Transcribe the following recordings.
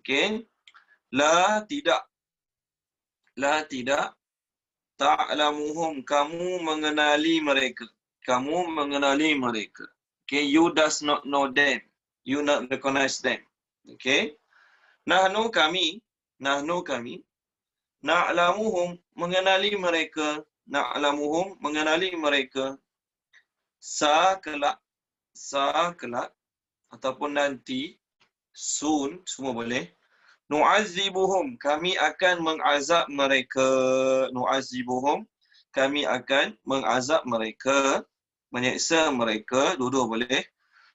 Okey. La tidak. La tidak. Ta'lamuhum, kamu mengenali mereka. Kamu mengenali mereka. Okay, you does not know them. You not recognize them. Okay. Nahnu kami. Na'lamuhum, mengenali mereka. Na'lamuhum, mengenali mereka. Kelak. Kelak. Ataupun nanti. Soon, semua boleh. Nu'azibuhum, kami akan mengazab mereka. Nu'azibuhum, kami akan mengazab mereka, menyeksa mereka, dua-dua boleh.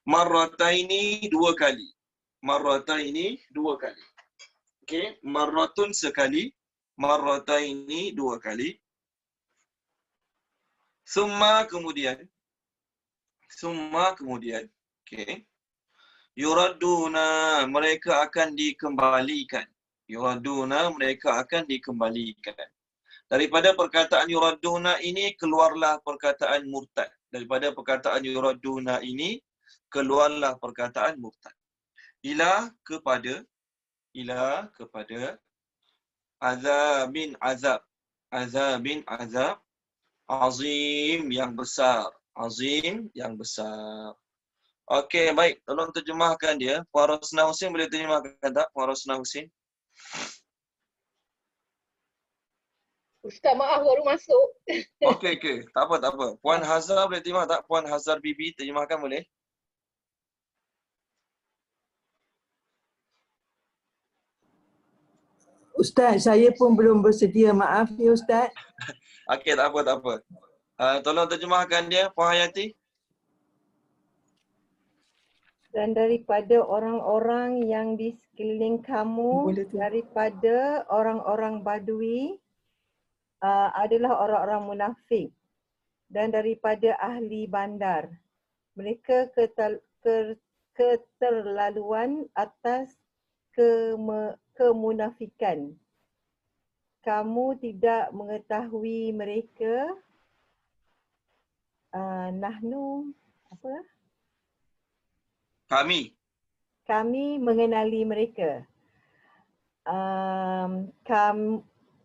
Marrataini, dua kali. Marrataini, dua kali. Okey, marratun sekali, marrataini dua kali. Summa kemudian. Okey. Yuraduna, mereka akan dikembalikan. Yuraduna, mereka akan dikembalikan. Daripada perkataan yuraduna ini keluarlah perkataan murtad. Daripada perkataan yuraduna ini keluarlah perkataan murtad. Ila kepada azabin azab. Azabin azab. Azim yang besar. Azim yang besar. Okey, baik. Tolong terjemahkan dia. Puan Rosna Husin boleh terjemahkan tak? Puan Rosna Husin. Ustaz, maaf baru masuk. Okey. Tak apa. Puan Hazar boleh terjemah tak? Puan Hazar Bibi terjemahkan boleh? Ustaz, saya pun belum bersedia. Maaf ya Ustaz. Okey, tak apa. Tolong terjemahkan dia, Puan Hayati. Dan daripada orang-orang yang di sekeliling kamu, Boleh tu. daripada orang-orang Badui adalah orang-orang munafik. Dan daripada ahli bandar, mereka keterlaluan atas kemunafikan. Kamu tidak mengetahui mereka. Nahnu apa? Kami Mengenali mereka.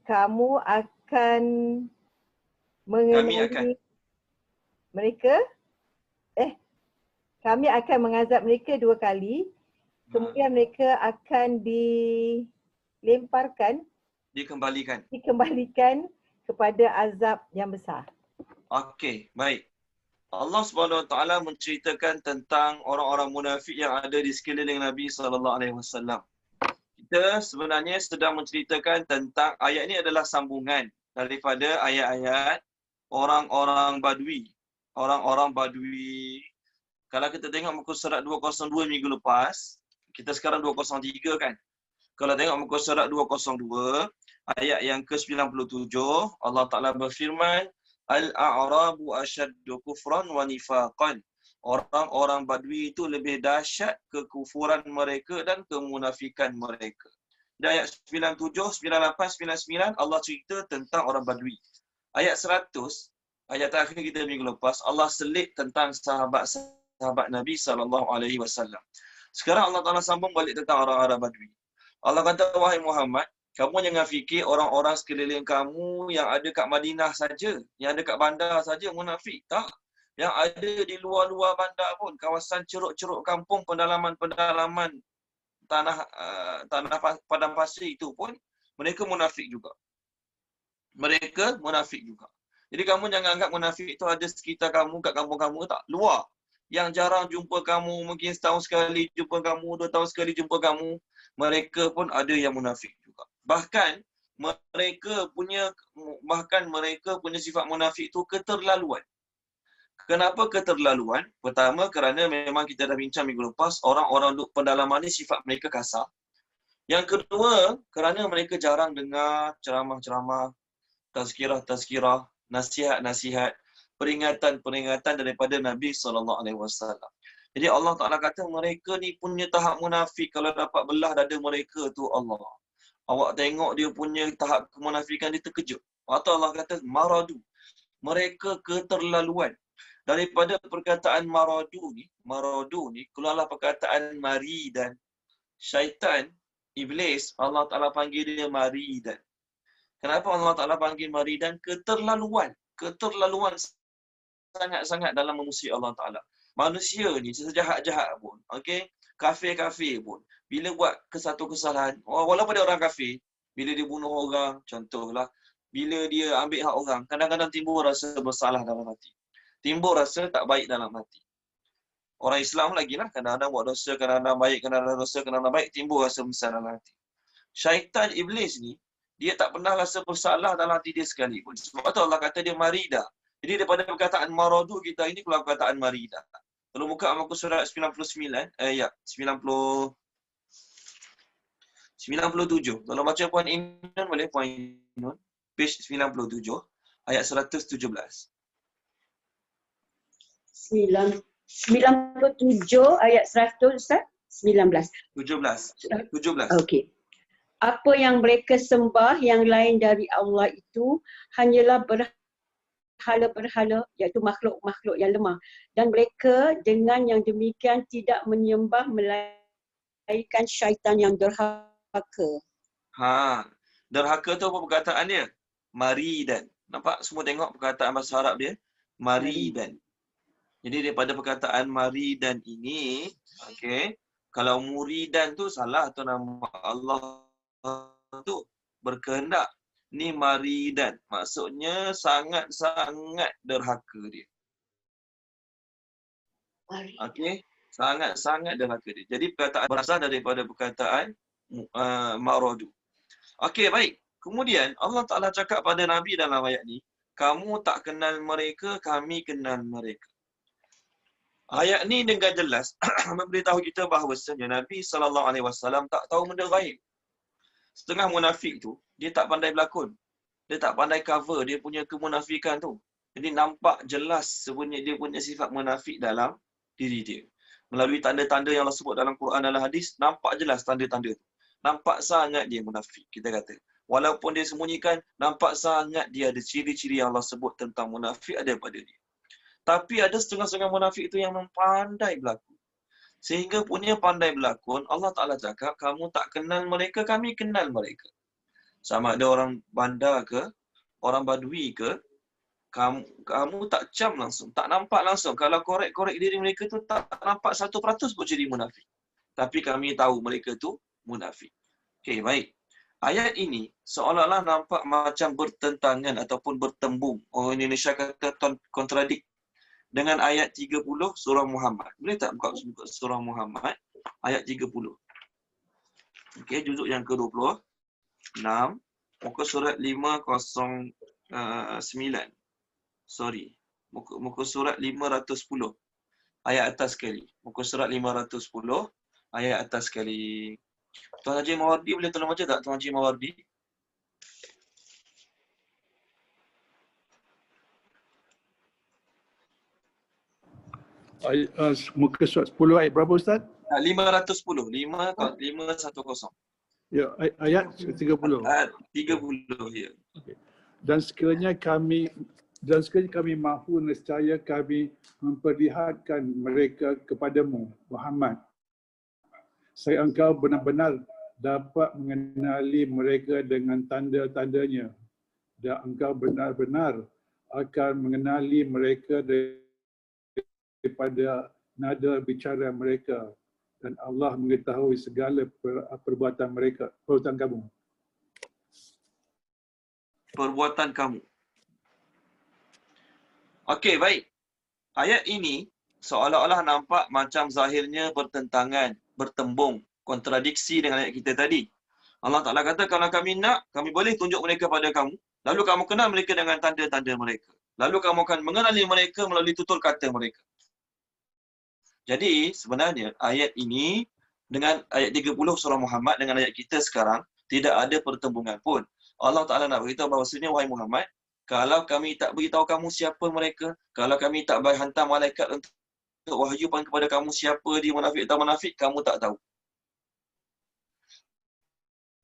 Kamu akan mengenali mereka. Kami akan mengazab mereka dua kali. Kemudian mereka akan dikembalikan kepada azab yang besar. Okey, baik. Allah Subhanahu Wa Taala menceritakan tentang orang-orang munafik yang ada di sekeliling Nabi sallallahu alaihi wasallam. Kita sebenarnya sedang menceritakan tentang ayat ini adalah sambungan daripada ayat-ayat orang-orang Badui. Orang-orang Badui. Kalau kita tengok muka surat 202 minggu lepas, kita sekarang 203 kan. Kalau tengok muka surat 202, ayat yang ke-97, Allah Ta'ala berfirman, Al-a'rabu asyaddu kufran wa nifaqan. Orang-orang Badui itu lebih dahsyat kekufuran mereka dan kemunafikan mereka. Di ayat 97, 98, 99, Allah cerita tentang orang Badui. Ayat 100, ayat terakhir kita minggu lepas, Allah selit tentang sahabat Nabi SAW. Sekarang Allah Ta'ala sambung balik tentang orang-orang Badui. Allah kata, wahai Muhammad, kamu jangan fikir orang-orang sekeliling kamu yang ada kat Madinah saja, yang ada kat bandar saja munafik. Tak. Yang ada di luar-luar bandar pun, kawasan ceruk-ceruk kampung, pendalaman-pendalaman tanah padang pasir itu pun, mereka munafik juga. Jadi kamu jangan anggap munafik itu ada sekitar kamu, kat kampung kamu, tak. Luar. Yang jarang jumpa kamu, mungkin setahun sekali jumpa kamu, 2 tahun sekali jumpa kamu, mereka pun ada yang munafik juga. Bahkan mereka punya sifat munafik itu keterlaluan. Kenapa keterlaluan? Pertama, kerana memang kita dah bincang minggu lepas, orang-orang duduk pendalaman ni sifat mereka kasar. Yang kedua, kerana mereka jarang dengar ceramah-ceramah, tazkirah-tazkirah, nasihat-nasihat, peringatan-peringatan daripada Nabi SAW. Jadi Allah Ta'ala kata mereka ni punya tahap munafik. Kalau dapat belah dada mereka tu Allah. Awak tengok dia punya tahap kemunafikan, dia terkejut. Atau Allah kata maradu. Mereka keterlaluan. Daripada perkataan maradu ni keluarlah perkataan mari dan syaitan Iblis, Allah Ta'ala panggil dia maridan. Kenapa Allah Ta'ala panggil maridan? Keterlaluan sangat-sangat dalam memusuhi Allah Ta'ala. Manusia ni sejahat-jahat pun, okey, kafir-kafir pun, bila buat satu kesalahan, walaupun dia orang kafir, bila dia bunuh orang, contohlah, bila dia ambil hak orang, kadang-kadang timbul rasa bersalah dalam hati. Timbul rasa tak baik dalam hati. Orang Islam lagi lah, kadang-kadang buat dosa, kadang-kadang baik, kadang-kadang dosa, kadang-kadang baik, timbul rasa bersalah dalam hati. Syaitan iblis ni, dia tak pernah rasa bersalah dalam hati dia sekalipun. Sebab tu Allah kata dia marida. Jadi daripada perkataan maradu kita ini keluar perkataan marida. Kalau buka muka surat 99, ayat 97. Kalau baca Puan Inun boleh Puan Inun. Page 97, ayat 117. 97 ayat 100 Ustaz? 19. 17. Okey. Apa yang mereka sembah yang lain dari Allah itu hanyalah berhala-berhala, iaitu makhluk-makhluk yang lemah. Dan mereka dengan yang demikian tidak menyembah melainkan syaitan yang derhaka. Derhaka tu apa perkataan dia? Maridan. Nampak semua tengok perkataan bahasa Arab dia? Maridan. Jadi daripada perkataan maridan ini, okey, kalau muridan tu salah tu nama Allah tu berkehendak. Ni maridan. Maksudnya sangat-sangat derhaka dia. Okey, sangat-sangat derhaka dia. Jadi perkataan berasal daripada perkataan maradu. Okey, baik. Kemudian Allah Ta'ala cakap pada Nabi dalam ayat ni, kamu tak kenal mereka, kami kenal mereka. Ayat ni dengan jelas memberitahu kita bahawasanya Nabi SAW tak tahu benda gaib. Setengah munafik tu, dia tak pandai berlakon. Dia tak pandai cover dia punya kemunafikan tu. Jadi nampak jelas sebenarnya dia punya sifat munafik dalam diri dia. Melalui tanda-tanda yang Allah sebut dalam Quran dalam hadis, nampak jelas tanda-tanda tu. Nampak sangat dia munafik, kita kata. Walaupun dia sembunyikan, nampak sangat dia ada ciri-ciri yang Allah sebut tentang munafik ada pada dia. Tapi ada setengah-setengah munafik itu yang pandai berlakon. Sehingga punya pandai berlakon, Allah Ta'ala cakap, kamu tak kenal mereka, kami kenal mereka. Sama ada orang bandar ke, orang badui ke, kamu tak cam langsung, tak nampak langsung. Kalau korek-korek diri mereka tu tak nampak 1% pun jadi munafik. Tapi kami tahu mereka tu munafik. Okey, baik. Ayat ini seolah-olah nampak macam bertentangan ataupun bertembung. Orang Indonesia kata kontradik dengan ayat 30 surah Muhammad. Boleh tak buka surah Muhammad ayat 30. Okey, juzuk yang ke-26, muka surat 509. Sorry. Muka surat 510. Ayat atas sekali. Muka surat 510 ayat atas sekali. Tuan Haji Mawardi boleh tolong baca tak? Tuan Haji Mawardi. Muka surat 10 ayat berapa Ustaz? 510. 510. Ya, ayat 30. Ayat 30 ya. Okay. Dan sekiranya kami mahu nescaya kami memperlihatkan mereka kepadamu Muhammad. Saya engkau benar-benar dapat mengenali mereka dengan tanda-tandanya. Dan engkau benar-benar akan mengenali mereka daripada nada bicara mereka. Dan Allah mengetahui segala perbuatan mereka, perbuatan kamu. Perbuatan kamu. Okey, baik. Ayat ini seolah-olah nampak macam zahirnya bertentangan, bertembung, kontradiksi dengan ayat kita tadi. Allah Ta'ala kata, kalau kami nak, kami boleh tunjuk mereka pada kamu. Lalu kamu kenal mereka dengan tanda-tanda mereka. Lalu kamu akan mengenali mereka melalui tutur kata mereka. Jadi, sebenarnya ayat ini dengan ayat 30 surah Muhammad dengan ayat kita sekarang, tidak ada pertembungan pun. Allah Ta'ala nak beritahu bahawasanya, wahai Muhammad, kalau kami tak beritahu kamu siapa mereka, kalau kami tak hantar malaikat untuk wahyukan kepada kamu siapa dia munafik atau munafik, kamu tak tahu.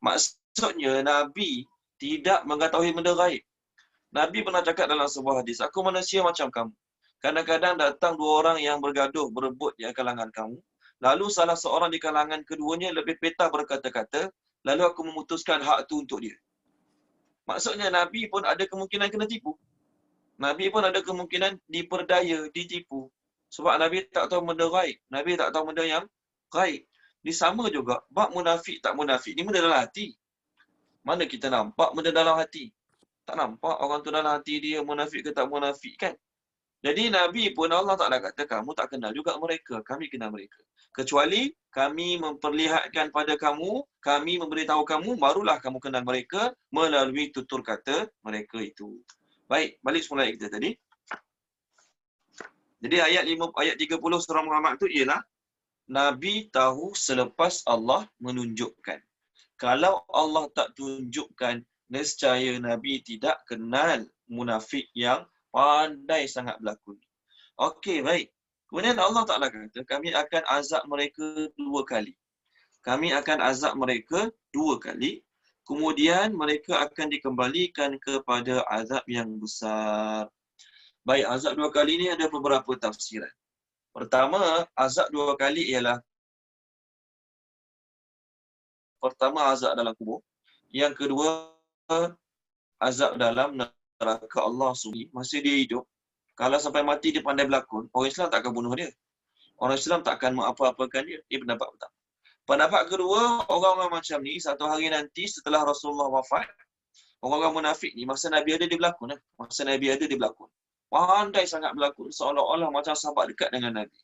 Maksudnya, Nabi tidak mengetahui benda gaib. Nabi pernah cakap dalam sebuah hadis, aku manusia macam kamu. Kadang-kadang datang dua orang yang bergaduh, berebut di kalangan kamu. Lalu salah seorang di kalangan keduanya lebih petah berkata-kata, lalu aku memutuskan hak tu untuk dia. Maksudnya Nabi pun ada kemungkinan kena tipu. Nabi pun ada kemungkinan diperdaya, ditipu. Sebab Nabi tak tahu benda gaib. Nabi tak tahu benda yang gaib. Ini sama juga, bab munafik tak munafik ni benda dalam hati. Mana kita nampak benda dalam hati? Tak nampak orang tu dalam hati dia munafik ke tak munafik kan? Jadi Nabi pun Allah Ta'ala kata, kamu tak kenal juga mereka, kami kenal mereka. Kecuali kami memperlihatkan pada kamu, kami memberitahu kamu, barulah kamu kenal mereka melalui tutur kata mereka itu. Baik, balik semula ayat kita tadi. Jadi ayat 30 surah Muhammad tu ialah Nabi tahu selepas Allah menunjukkan. Kalau Allah tak tunjukkan, nescaya Nabi tidak kenal munafik yang pandai sangat berlakon. Okey, baik. Kemudian Allah Ta'ala kata, kami akan azab mereka 2 kali. Kami akan azab mereka 2 kali. Kemudian mereka akan dikembalikan kepada azab yang besar. Baik, azab 2 kali ni ada beberapa tafsiran. Pertama, azab 2 kali ialah pertama azab dalam kubur. Yang kedua, azab dalam neraka Allah SWT. Masa dia hidup, kalau sampai mati dia pandai berlakon, orang Islam tak akan bunuh dia. Orang Islam tak akan apa-apakan dia. Ini pendapat pertama. Pendapat kedua, orang-orang macam ni, satu hari nanti setelah Rasulullah wafat, orang-orang munafik ni, masa Nabi ada dia berlakon. Masa Nabi ada dia berlakon. Pandai sangat berlakon, seolah-olah macam sahabat dekat dengan Nabi.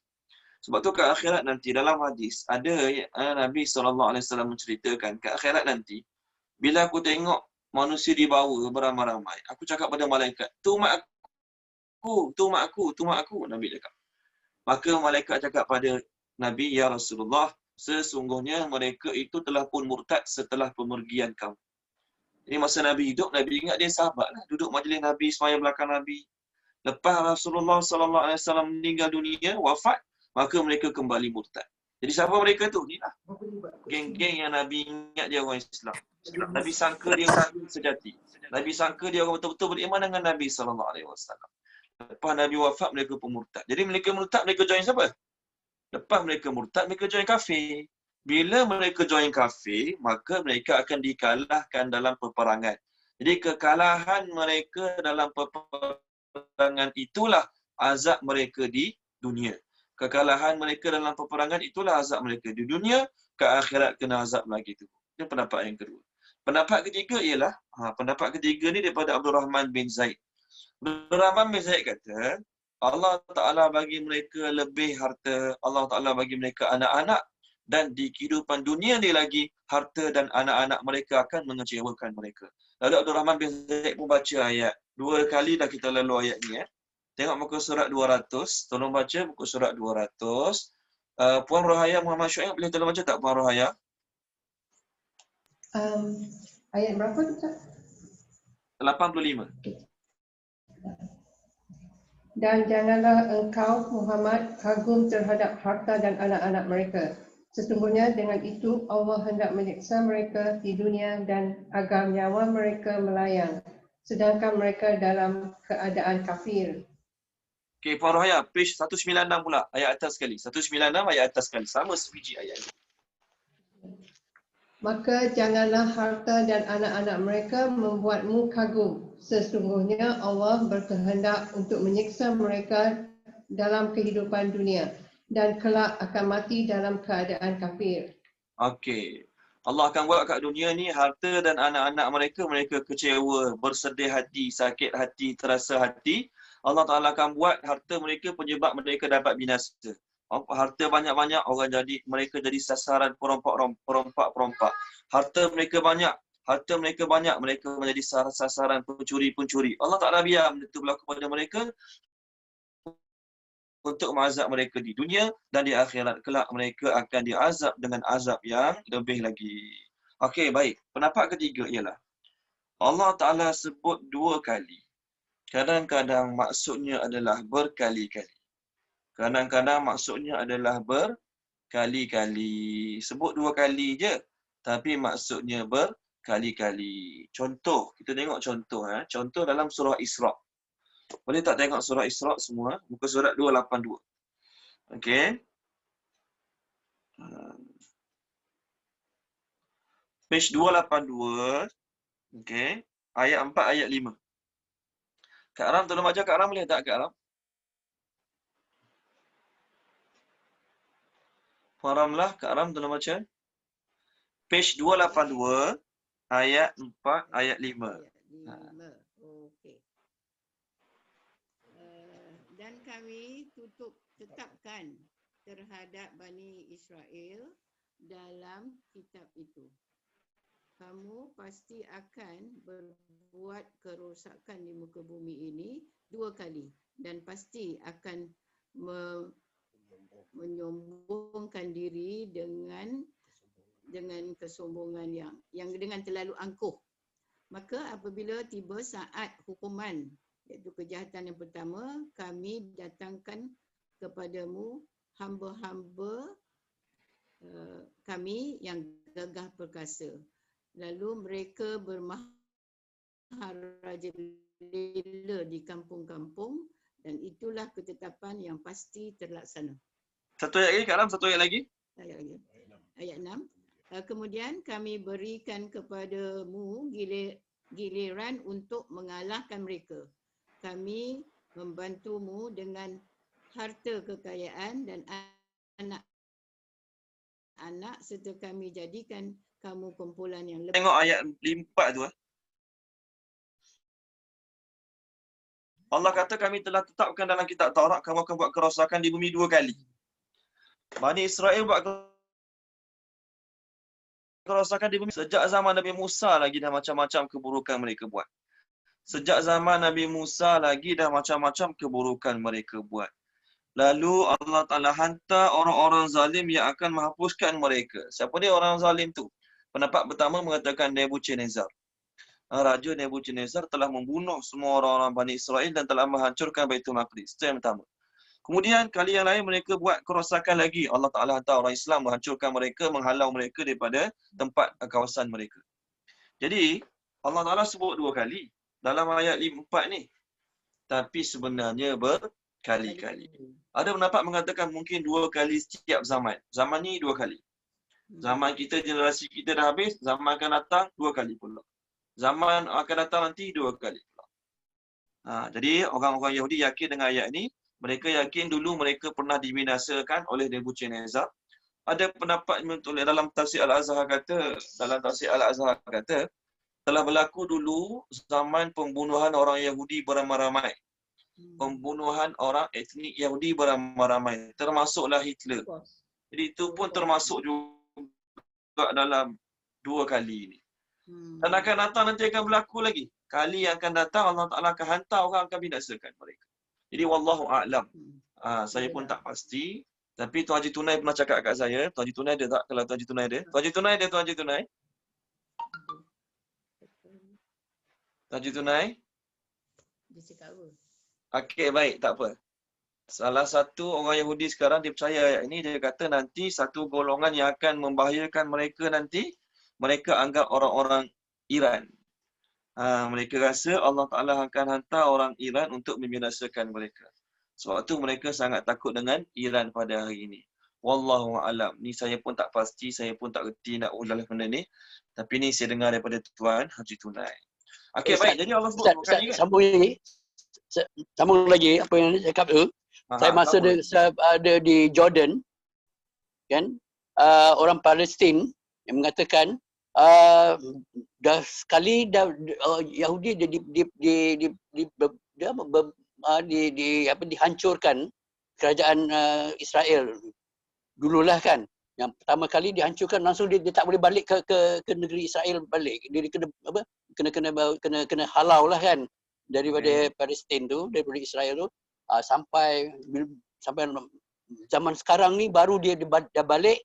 Sebab tu ke akhirat nanti, dalam hadis, ada Nabi SAW menceritakan, ke akhirat nanti, bila aku tengok manusia dibawa beramai-ramai, aku cakap pada malaikat, tu mak aku, Nabi cakap. Maka malaikat cakap pada Nabi, ya Rasulullah, sesungguhnya mereka itu telah pun murtad setelah pemergian kamu. Jadi masa Nabi hidup, Nabi ingat dia sahabat lah. Duduk majlis Nabi, semaya belakang Nabi. Lepas Rasulullah SAW meninggal dunia, wafat, maka mereka kembali murtad. Jadi siapa mereka tu? Ni lah. Geng-geng yang Nabi ingat dia orang Islam. Nabi sangka dia orang sejati. Nabi sangka dia orang betul-betul beriman dengan Nabi SAW. Lepas Nabi wafat, mereka pun murtad. Jadi mereka murtad, mereka join siapa? Lepas mereka murtad, mereka join kafir. Bila mereka join kafir, maka mereka akan dikalahkan dalam peperangan. Jadi kekalahan mereka dalam peperangan itulah azab mereka di dunia. Kekalahan mereka dalam peperangan itulah azab mereka di dunia, ke akhirat kena azab lagi tu. Ini pendapat yang kedua. Pendapat ketiga ialah, pendapat ketiga ni daripada Abdul Rahman bin Zaid. Abdul Rahman bin Zaid kata, Allah Ta'ala bagi mereka lebih harta, Allah Ta'ala bagi mereka anak-anak, dan di kehidupan dunia ni lagi, harta dan anak-anak mereka akan mengecewakan mereka. Lalu Abdul Rahman bin Zaid pun baca ayat. 2 kali dah kita lalu ayat ni. Tengok muka surat 200. Tolong baca muka surat 200. Puan Rohaya Muhammad Syuaib, boleh tolong baca tak Puan Rohaya? Ayat berapa tu, Ustaz? 85. Dan janganlah engkau Muhammad kagum terhadap harta dan anak-anak mereka. Sesungguhnya dengan itu Allah hendak menyiksa mereka di dunia dan agar nyawa mereka melayang, sedangkan mereka dalam keadaan kafir. Okey, Puan Rohaya, page 196 pula. Ayat atas sekali. 196 ayat atas sekali. Sama sebiji ayat ini. Maka janganlah harta dan anak-anak mereka membuatmu kagum. Sesungguhnya Allah berkehendak untuk menyiksa mereka dalam kehidupan dunia dan kelak akan mati dalam keadaan kafir. Okey. Allah akan buat kat dunia ni harta dan anak-anak mereka, mereka kecewa, bersedih hati, sakit hati, terasa hati. Allah Ta'ala akan buat harta mereka penyebab mereka dapat binasa. Harta banyak-banyak, mereka jadi sasaran perompak-perompak. Harta mereka banyak, mereka menjadi sasaran pencuri-pencuri. Allah Ta'ala biar benda itu berlaku pada mereka untuk mengazab mereka di dunia, dan di akhirat kelak mereka akan diazab dengan azab yang lebih lagi. Okey, baik. Pendapat ketiga ialah Allah Ta'ala sebut 2 kali. Kadang-kadang maksudnya adalah berkali-kali. Kadang-kadang maksudnya adalah berkali-kali. Sebut 2 kali je, tapi maksudnya berkali-kali. Contoh, kita tengok contoh. Contoh dalam surah Isra. Boleh tak tengok surah Isra semua? Muka surat 282. Okey. Page 282. Okey. Ayat 4, ayat 5. Kak Ram, tolong baca. Kak Ram boleh tak, Kak Ram? Puan Ramlah, Kak Ram tolong baca. Page 282, ayat 4, ayat 5. Ayat 5. Okey. Dan kami tetapkan terhadap Bani Israel dalam kitab itu. Kamu pasti akan berbuat kerosakan di muka bumi ini 2 kali dan pasti akan menyombongkan diri dengan kesombongan yang dengan terlalu angkuh. Maka apabila tiba saat hukuman, iaitu kejahatan yang pertama, kami datangkan kepadamu hamba-hamba kami yang gagah perkasa. Lalu mereka bermaharajalela di kampung-kampung dan itulah ketetapan yang pasti terlaksana. Satu ayat lagi, Kak Ram, satu ayat lagi. Ayat 6. Kemudian kami berikan kepadamu giliran untuk mengalahkan mereka. Kami membantumu dengan harta kekayaan dan anak-anak serta kami jadikan kamu kumpulan yang lebih. Tengok ayat 4 tu. Allah kata kami telah tetapkan dalam kitab Taurat kamu akan buat kerosakan di bumi 2 kali. Bani Israel buat kerosakan di bumi sejak zaman Nabi Musa lagi dah macam-macam keburukan mereka buat. Sejak zaman Nabi Musa lagi dah macam-macam keburukan mereka buat. Lalu Allah Ta'ala hantar orang-orang zalim yang akan menghapuskan mereka. Siapa dia orang zalim tu? Pendapat pertama mengatakan Nebuchadnezzar. Raja Nebuchadnezzar telah membunuh semua orang-orang Bani Israel dan telah menghancurkan Baitul Maqdis. Itu yang pertama. Kemudian kali yang lain mereka buat kerosakan lagi. Allah Ta'ala hantar orang Islam menghancurkan mereka, menghalau mereka daripada tempat kawasan mereka. Jadi Allah Ta'ala sebut 2 kali dalam ayat 4 ni. Tapi sebenarnya berkali-kali. Ada pendapat mengatakan mungkin 2 kali setiap zaman. Zaman ni 2 kali. Zaman kita, generasi kita dah habis, zaman akan datang 2 kali pula. Zaman akan datang nanti 2 kali pula. Jadi orang-orang Yahudi yakin dengan ayat ni. Mereka yakin dulu mereka pernah dibinasakan oleh Nebuchadnezzar. Ada pendapat dalam tafsir Al-Azhar kata, telah berlaku dulu zaman pembunuhan orang Yahudi beramai-ramai. Pembunuhan orang etnik Yahudi beramai-ramai. Termasuklah Hitler. Jadi itu pun termasuk juga dalam 2 kali ini. Dan akan datang nanti akan berlaku lagi. Kali yang akan datang Allah Ta'ala akan hantar orang akan binasakan mereka. Jadi wallahu a'lam. Saya pun tak pasti. Tapi Tuan Haji Tunai pernah cakap kat saya. Tuan Haji Tunai ada tak? Kalau Tuan Haji Tunai ada. Tuan Haji Tunai ada, Tuan Haji Tunai. Tuan Haji Tunai. Dia cakap apa? Okey, baik. Tak apa. Salah satu orang Yahudi sekarang dia percaya ayat ini. Dia kata nanti satu golongan yang akan membahayakan mereka nanti. Mereka anggap orang-orang Iran. Mereka rasa Allah Ta'ala akan hantar orang Iran untuk membinasakan mereka. Sebab tu mereka sangat takut dengan Iran pada hari ini. Wallahu a'lam. Ni saya pun tak pasti, saya pun tak reti nak ulang benda ni. Tapi ni saya dengar daripada Tuan Haji Tunai. Okey, baik. Jadi Allah sebut bukan kan? Sambung lagi apa yang saya cakap tu. Saya masa ada di Jordan, kan, orang Palestin yang mengatakan dah sekali Yahudi dihancurkan kerajaan Israel dululah kan. Yang pertama kali dihancurkan langsung dia tak boleh balik ke negeri Israel balik. Dia kena halau lah kan daripada Palestin tu, daripada Israel tu sampai zaman sekarang ni baru dia balik.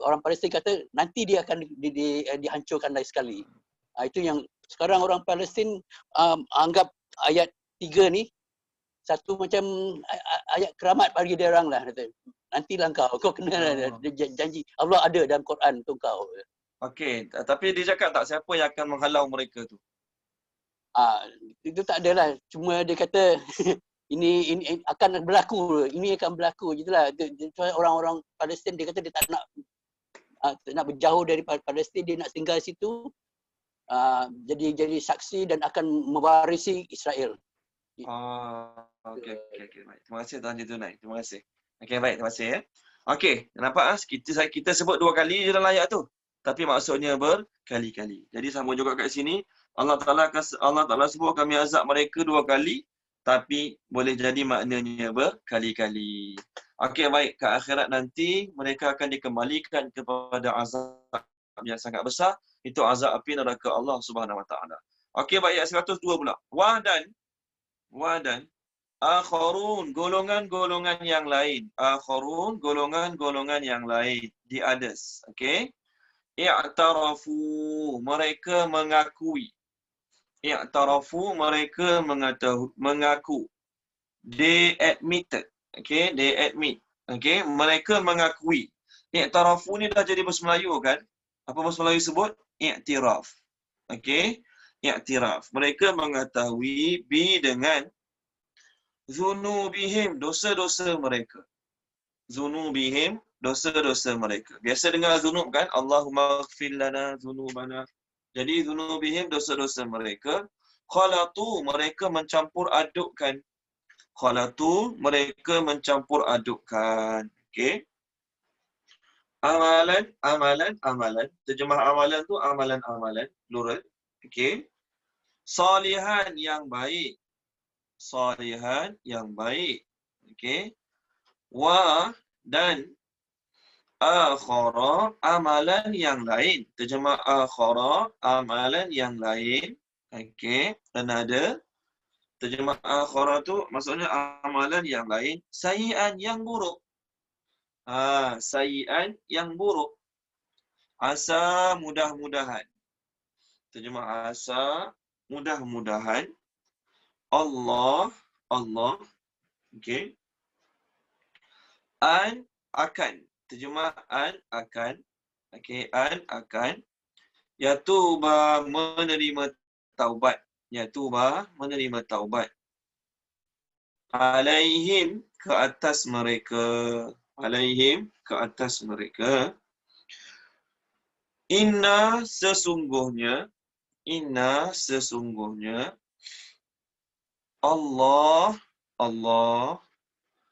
Orang Palestin kata nanti dia akan dihancurkan lagi sekali. Itu yang sekarang orang Palestin anggap ayat 3 ni satu macam ayat keramat bagi dia orang lah. Nantilah kau kena janji Allah ada dalam Quran untuk kau. Okey, tapi dia cakap tak siapa yang akan menghalau mereka tu? Itu tak adalah. Cuma dia kata ini akan berlaku, ini akan berlaku je lah. Orang-orang Palestin dia kata dia tak nak nak berjauh dari Palestin, dia nak tinggal situ, jadi saksi dan akan mewarisi Israel. Okey. Baik. Terima kasih Tuan Haji Tunai. Terima kasih. Okey, baik. Terima kasih ya. Okey, nampak kita sebut 2 kali je dalam ayat tu. Tapi maksudnya berkali-kali. Jadi sama juga kat sini, Allah Taala sebut kami azab mereka 2 kali, tapi boleh jadi maknanya berkali-kali. Okey, baik. Ke akhirat nanti mereka akan dikembalikan kepada azab yang sangat besar. Itu azab api neraka Allah Subhanahu Wa Taala. Okey, baik. Ayat 102 pula. Wadan akharun, golongan-golongan yang lain. Akharun, golongan-golongan yang lain. The others. Okey. I'tarafu, mereka mengakui. I'tarafu, mereka mengaku. They admitted. Okay, they admit. Okay, mereka mengakui. I'tarafu ni dah jadi bahasa Melayu kan? Apa bahasa Melayu sebut? I'tiraf. Okay, i'tiraf. Mereka mengetahui dengan zunubihim, dosa-dosa mereka. Zunubihim, dosa-dosa mereka. Biasa dengar zunub kan? Allahumma ighfir lana zunubana. Jadi zunubihim, dosa-dosa mereka. Khalatu, mereka mencampur adukkan. Khalatu, mereka mencampur adukkan. Okey. Amalan. Terjemah amalan tu amalan, plural. Okey. Salihan yang baik. Okey. Dan akhara, amalan yang lain. Terjemah akhara, amalan yang lain. Okey. Dan ada terjemah akhara tu maksudnya amalan yang lain. Sayi'an yang buruk. Sayi'an yang buruk. Asa, mudah-mudahan. Terjemah asa, mudah-mudahan. Allah. Okey. Akan. Terjemah akan. Okey, akan. Yatuba, menerima taubat. Alaihim, ke atas mereka. Inna sesungguhnya Allah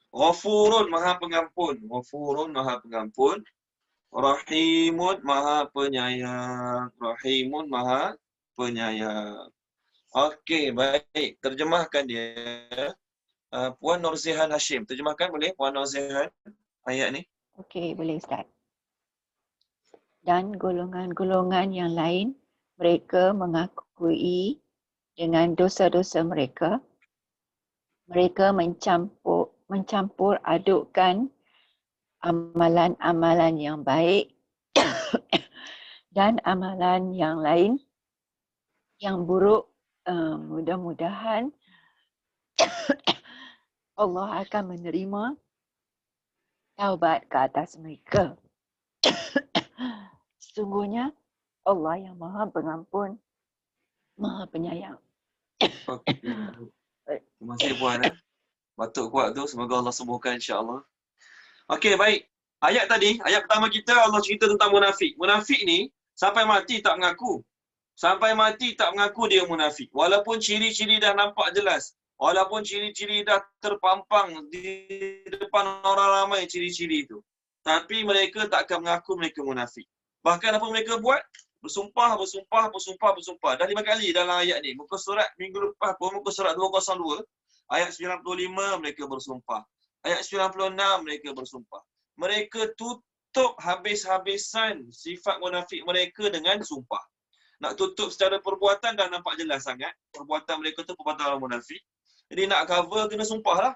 Ghafurun, maha pengampun. Rahimun, maha penyayang. Okey, baik. Terjemahkan dia. Puan Nurzihan Hashim. Terjemahkan boleh Puan Nurzihan ayat ni? Okey, boleh Ustaz. Dan golongan-golongan yang lain, mereka mengakui dengan dosa-dosa mereka. Mereka mencampur adukkan amalan-amalan yang baik dan amalan yang lain yang buruk. Mudah-mudahan Allah akan menerima taubat ke atas mereka. Sesungguhnya Allah yang maha pengampun, maha penyayang. Okay. Terima kasih Puan. Batuk kuat tu, semoga Allah sembuhkan insya-Allah. Okey, baik. Ayat pertama kita Allah cerita tentang munafik. Munafik ni sampai mati tak mengaku. Dia munafik. Walaupun ciri-ciri dah nampak jelas. Walaupun ciri-ciri dah terpampang di depan orang ramai ciri-ciri itu. Tapi mereka tak akan mengaku mereka munafik. Bahkan apa mereka buat? Bersumpah. Dah 5 kali dalam ayat ni. Muka surat minggu lepas pun, muka surat 202. Ayat 95 mereka bersumpah. Ayat 96 mereka bersumpah. Mereka tutup habis-habisan sifat munafik mereka dengan sumpah. Nak tutup secara perbuatan dah nampak jelas sangat. Perbuatan mereka tu perbuatan orang munafik. Jadi nak cover kena sumpah lah.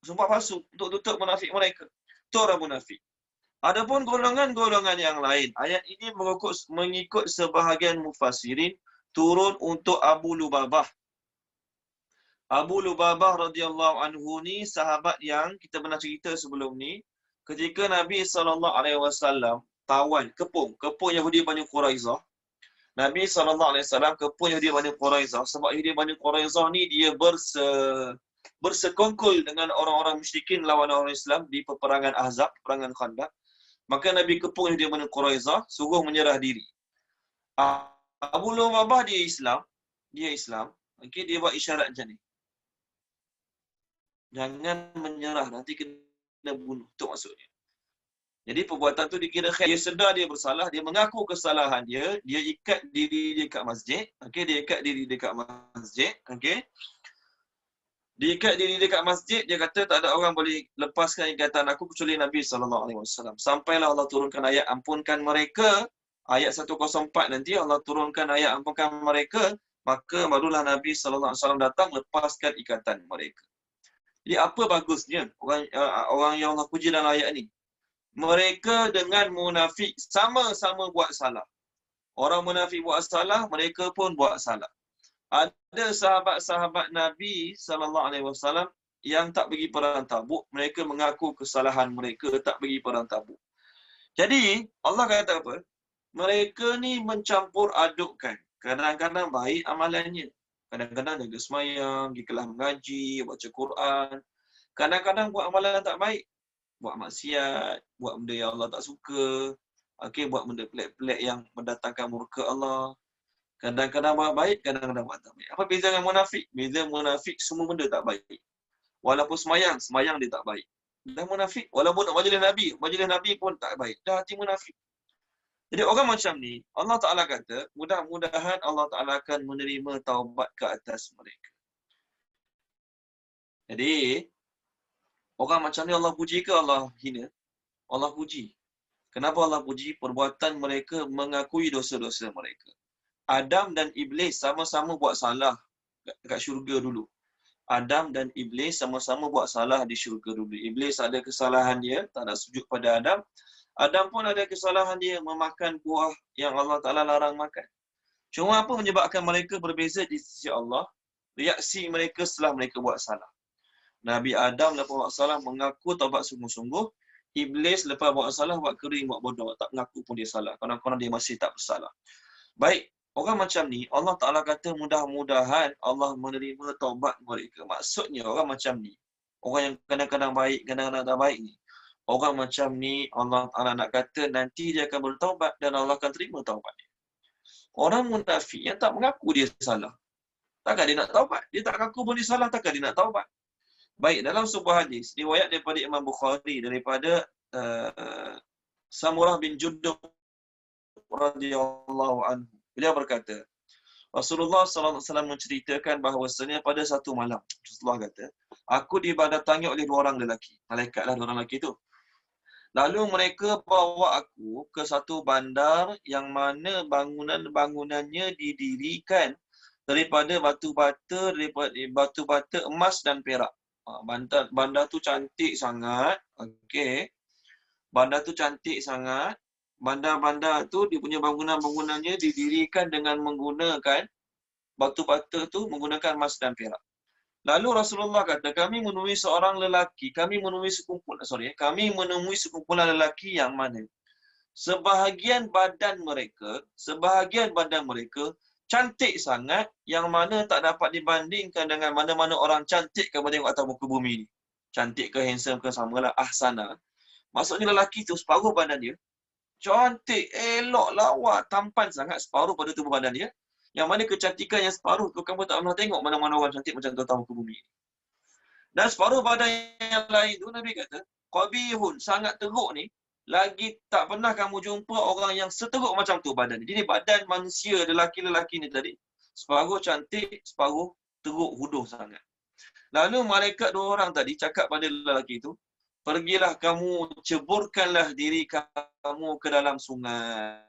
Sumpah palsu untuk tutup munafik mereka. Itu orang munafik. Adapun golongan-golongan yang lain. Ayat ini mengikut sebahagian mufassirin turun untuk Abu Lubabah. Abu Lubabah radhiyallahu anhu ni sahabat yang kita pernah cerita sebelum ni. Ketika Nabi SAW tawan kepung Yahudi Bani Quraizah. Nabi SAW kepung Yahudi Bani Quraizah. Sebab Yahudi Bani Quraizah ni dia bersekongkol dengan orang-orang musyrikin lawan orang Islam di peperangan Ahzab, peperangan Khandaq. Maka Nabi kepung dia mana Quraizah, suruh menyerah diri. Abu Lubabah dia Islam. Okey, dia buat isyarat macam ni. Jangan menyerah, nanti kena bunuh. Itu maksudnya. Jadi perbuatan tu dikira khair. Dia sedar dia bersalah, dia mengaku kesalahan dia, dia ikat diri dia kat masjid. Okey, dia ikat diri dia kat masjid. Okey. Dia ikat diri dia kat masjid, dia kata tak ada orang boleh lepaskan ikatan aku kecuali Nabi SAW. Sampailah Allah turunkan ayat ampunkan mereka. Ayat 104 nanti Allah turunkan ayat ampunkan mereka, maka barulah Nabi SAW datang lepaskan ikatan mereka. Jadi apa bagusnya orang yang Allah puji dalam ayat ni? Mereka dengan munafik sama-sama buat salah. Orang munafik buat salah, mereka pun buat salah. Ada sahabat-sahabat Nabi SAW yang tak pergi perang Tabuk, mereka mengaku kesalahan mereka tak pergi perang Tabuk. Jadi Allah kata apa? Mereka ni mencampur adukkan. Kadang-kadang baik amalannya. Kadang-kadang jaga semayang, pergi kelas mengaji, baca Quran. Kadang-kadang buat amalan tak baik. Buat maksiat, buat benda yang Allah tak suka. Okey, buat benda pelik-pelik yang mendatangkan murka Allah. Kadang-kadang buat baik, kadang-kadang buat tak baik. Apa beza dengan munafik? Beza munafik semua benda tak baik. Walaupun semayang dia tak baik. Dan munafik, walaupun nak majlis Nabi pun tak baik. Dah hati munafik. Jadi orang macam ni, Allah Ta'ala kata, mudah-mudahan Allah Ta'ala akan menerima taubat ke atas mereka. Jadi, orang macam ni Allah puji ke Allah hina? Allah puji. Kenapa Allah puji? Perbuatan mereka mengakui dosa-dosa mereka. Adam dan Iblis sama-sama buat salah dekat syurga dulu. Adam dan Iblis sama-sama buat salah di syurga dulu. Iblis ada kesalahan dia, tak nak sujud pada Adam. Adam pun ada kesalahan dia, memakan buah yang Allah Ta'ala larang makan. Cuma apa menyebabkan mereka berbeza di sisi Allah? Reaksi mereka setelah mereka buat salah. Nabi Adam lepas buat salah mengaku taubat sungguh-sungguh. Iblis lepas buat salah buat kering, buat bodoh. Tak mengaku pun dia salah. Kadang-kadang dia masih tak bersalah. Baik, orang macam ni, Allah Ta'ala kata mudah-mudahan Allah menerima taubat mereka. Maksudnya orang macam ni, orang yang kadang-kadang baik, kadang-kadang tak baik ni, orang macam ni Allah Ta'ala nak kata nanti dia akan bertaubat dan Allah akan terima taubat dia. Orang munafik yang tak mengaku dia salah, takkan dia nak taubat? Dia tak mengaku pun dia salah, takkan dia nak taubat? Baik, dalam sebuah hadis, riwayat daripada Imam Bukhari, daripada Samurah bin Jundub radhiyallahu anhu. Beliau berkata, Rasulullah SAW menceritakan bahawasanya pada satu malam, Rasulullah kata, aku didatangi oleh dua orang lelaki. Malaikatlah dua orang lelaki itu. Lalu mereka bawa aku ke satu bandar yang mana bangunannya didirikan daripada batu-bata emas dan perak. Bandar tu cantik sangat. Okey. Bandar tu cantik sangat. Bandar-bandar tu dia punya bangunannya didirikan dengan menggunakan batu-bata tu menggunakan emas dan perak. Lalu Rasulullah kata, kami menemui sekumpulan lelaki yang mana sebahagian badan mereka cantik sangat yang mana tak dapat dibandingkan dengan mana-mana orang cantik kamu tengok atas muka bumi ni. Cantik ke handsome ke samalah ahsana. Maksudnya lelaki tu separuh badan dia cantik, elok, lawa, tampan sangat separuh pada tubuh badan dia. Yang mana kecantikan yang separuh tu kamu tak pernah tengok mana-mana orang cantik macam tu atas muka bumi. Dan separuh badan yang lain tu Nabi kata, qabihun, sangat teruk ni, lagi tak pernah kamu jumpa orang yang seteruk macam tu badan ni. Jadi badan manusia lelaki-lelaki ni tadi, separuh cantik, separuh teruk, huduh sangat. Lalu malaikat dua orang tadi cakap pada lelaki tu, pergilah kamu, ceburkanlah diri kamu ke dalam sungai.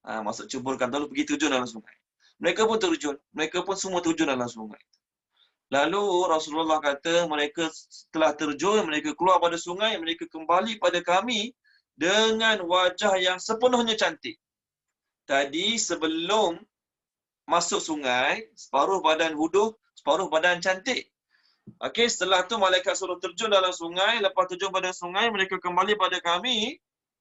Maksud ceburkan, lalu pergi terjun dalam sungai. Mereka pun terjun. Mereka pun semua terjun dalam sungai. Lalu Rasulullah kata, mereka setelah terjun, mereka keluar pada sungai, mereka kembali pada kami dengan wajah yang sepenuhnya cantik. Tadi sebelum masuk sungai, separuh badan huduh, separuh badan cantik. Okey, setelah tu malaikat suruh terjun dalam sungai, lepas terjun pada sungai, mereka kembali pada kami.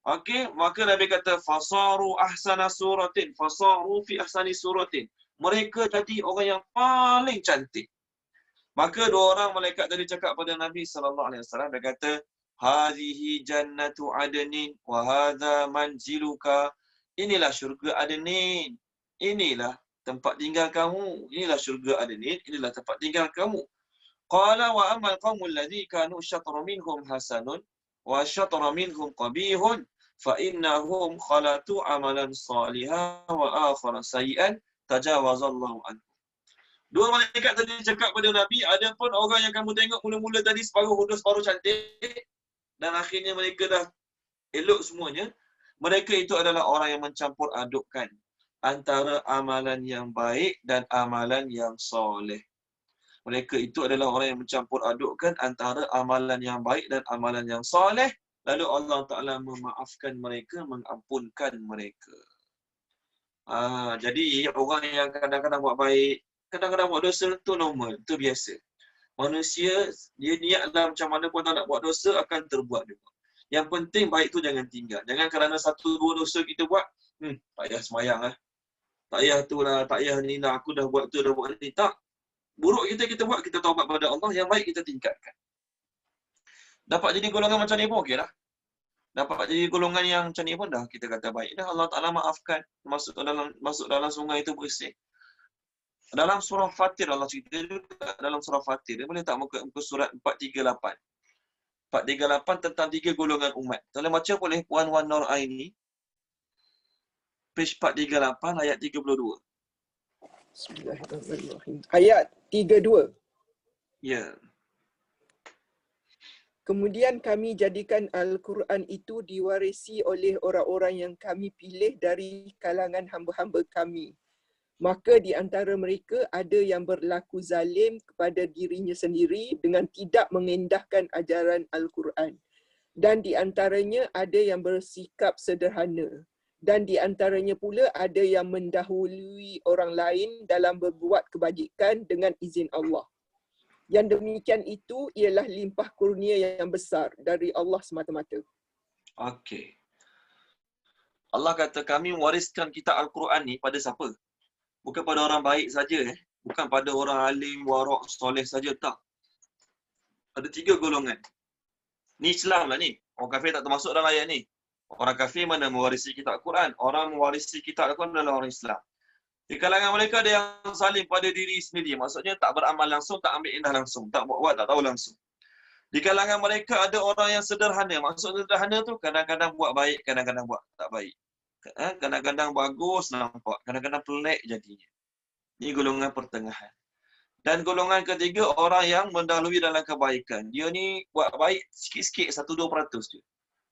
Okey, maka Nabi kata fasaru ahsana suratin, fasaru fi ahsani suratin. Mereka jadi orang yang paling cantik. Maka dua orang malaikat tadi cakap pada Nabi SAW, dia kata, Hadhihi jannatu adnin wa hadha manziluka. Inilah syurga Adnin. Inilah tempat tinggal kamu. Inilah syurga Adnin. Inilah tempat tinggal kamu. Qala wa ammal qaumul ladzi kanu syatra minhum hasanun wa syatra minhum qabihun fa innahum khalatu amalan salihan wa akhara sayyi'an tajawazallahu anhu. Dua malaikat tadi cakap pada Nabi, ada pun orang yang kamu tengok mula-mula tadi separuh bodoh, separuh cantik, dan akhirnya mereka dah elok semuanya. Mereka itu adalah orang yang mencampur adukkan antara amalan yang baik dan amalan yang soleh. Mereka itu adalah orang yang mencampur adukkan antara amalan yang baik dan amalan yang soleh. Lalu Allah Ta'ala memaafkan mereka, mengampunkan mereka. Jadi orang yang kadang-kadang buat baik, kadang-kadang buat dosa, itu normal, itu biasa. Manusia, dia niat lah macam mana pun tak nak buat dosa, akan terbuat juga. Yang penting baik tu jangan tinggal. Jangan kerana satu dua dosa kita buat, tak payah semayang lah. Tak payah tu lah, tak payah ni lah, aku dah buat tu, dah buat ni. Tak. Buruk kita buat, kita taubat pada Allah. Yang baik kita tingkatkan. Dapat jadi golongan macam ni pun okey dah. Dapat jadi golongan yang macam ni pun dah kita kata baik dah. Allah Ta'ala maafkan. Masuk dalam sungai itu bersih. Dalam surah Fatir Allah cerita juga, dalam surah Fatir. Dia boleh tak muka surat 438. 438 tentang 3 golongan umat. Kalau baca boleh Wan Nur Aini. Page 438 ayat 32. Bismillahirrahmanirrahim. Ayat 32. Ya. Kemudian kami jadikan Al-Quran itu diwarisi oleh orang-orang yang kami pilih dari kalangan hamba-hamba kami. Maka di antara mereka ada yang berlaku zalim kepada dirinya sendiri dengan tidak mengendahkan ajaran Al-Quran. Dan di antaranya ada yang bersikap sederhana. Dan di antaranya pula ada yang mendahului orang lain dalam berbuat kebajikan dengan izin Allah. Yang demikian itu ialah limpah kurnia yang besar dari Allah semata-mata. Okey. Allah kata kami mewariskan kitab Al-Quran ni pada siapa? Bukan pada orang baik saja. Bukan pada orang alim, warak, soleh saja. Tak. Ada 3 golongan. Ni Islam lah ni. Orang kafir tak termasuk dalam ayat ni. Orang kafir mana mewarisi kitab Al-Quran? Orang mewarisi kitab Al-Quran adalah orang Islam. Di kalangan mereka ada yang saling pada diri sendiri. Maksudnya tak beramal langsung, tak ambil indah langsung. Tak buat, tak tahu langsung. Di kalangan mereka ada orang yang sederhana. Maksud sederhana tu kadang-kadang buat baik, kadang-kadang buat tak baik. Kadang-kadang bagus nampak, kadang-kadang pelik jadinya. Ini golongan pertengahan. Dan golongan ketiga, orang yang mendahului dalam kebaikan. Dia ni buat baik sikit-sikit, 1-2% je.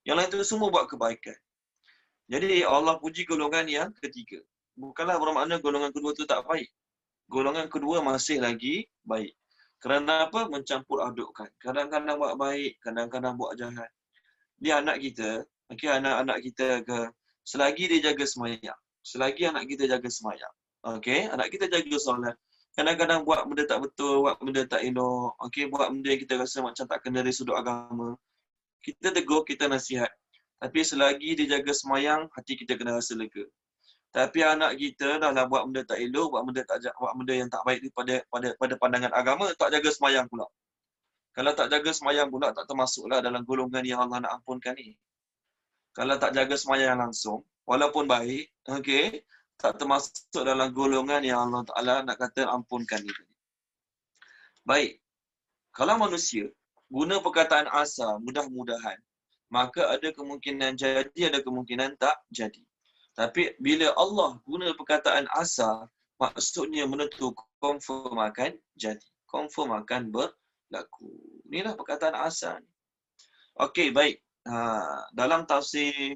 Yang lain tu semua buat kebaikan. Jadi Allah puji golongan yang ketiga. Bukanlah bermakna golongan kedua tu tak baik. Golongan kedua masih lagi baik. Kerana apa? Mencampur adukkan. Kadang-kadang buat baik, kadang-kadang buat jahat. Dia anak kita, anak-anak kita ke, selagi dia jaga semayang. Selagi anak kita jaga semayang. Anak kita jaga solat. Kadang-kadang buat benda tak betul, buat benda tak elok. Buat benda yang kita rasa macam tak kena dari sudut agama. Kita tegur, kita nasihat. Tapi selagi dia jaga semayang, hati kita kena rasa lega. Tapi anak kita dah lah buat benda tak elok, buat benda yang tak baik pada pandangan agama, tak jaga semayang pula. Kalau tak jaga semayang pula, tak termasuklah dalam golongan yang Allah nak ampunkan ni. Kalau tak jaga semayang langsung, walaupun baik, tak termasuk dalam golongan yang Allah Ta'ala nak kata ampunkan ni. Baik. Kalau manusia guna perkataan asa, mudah-mudahan, maka ada kemungkinan jadi, ada kemungkinan tak jadi. Tapi bila Allah guna perkataan asa, maksudnya menentu, confirm akan jadi. Confirm akan berlaku. Inilah perkataan asa. Okey, baik. Dalam tafsir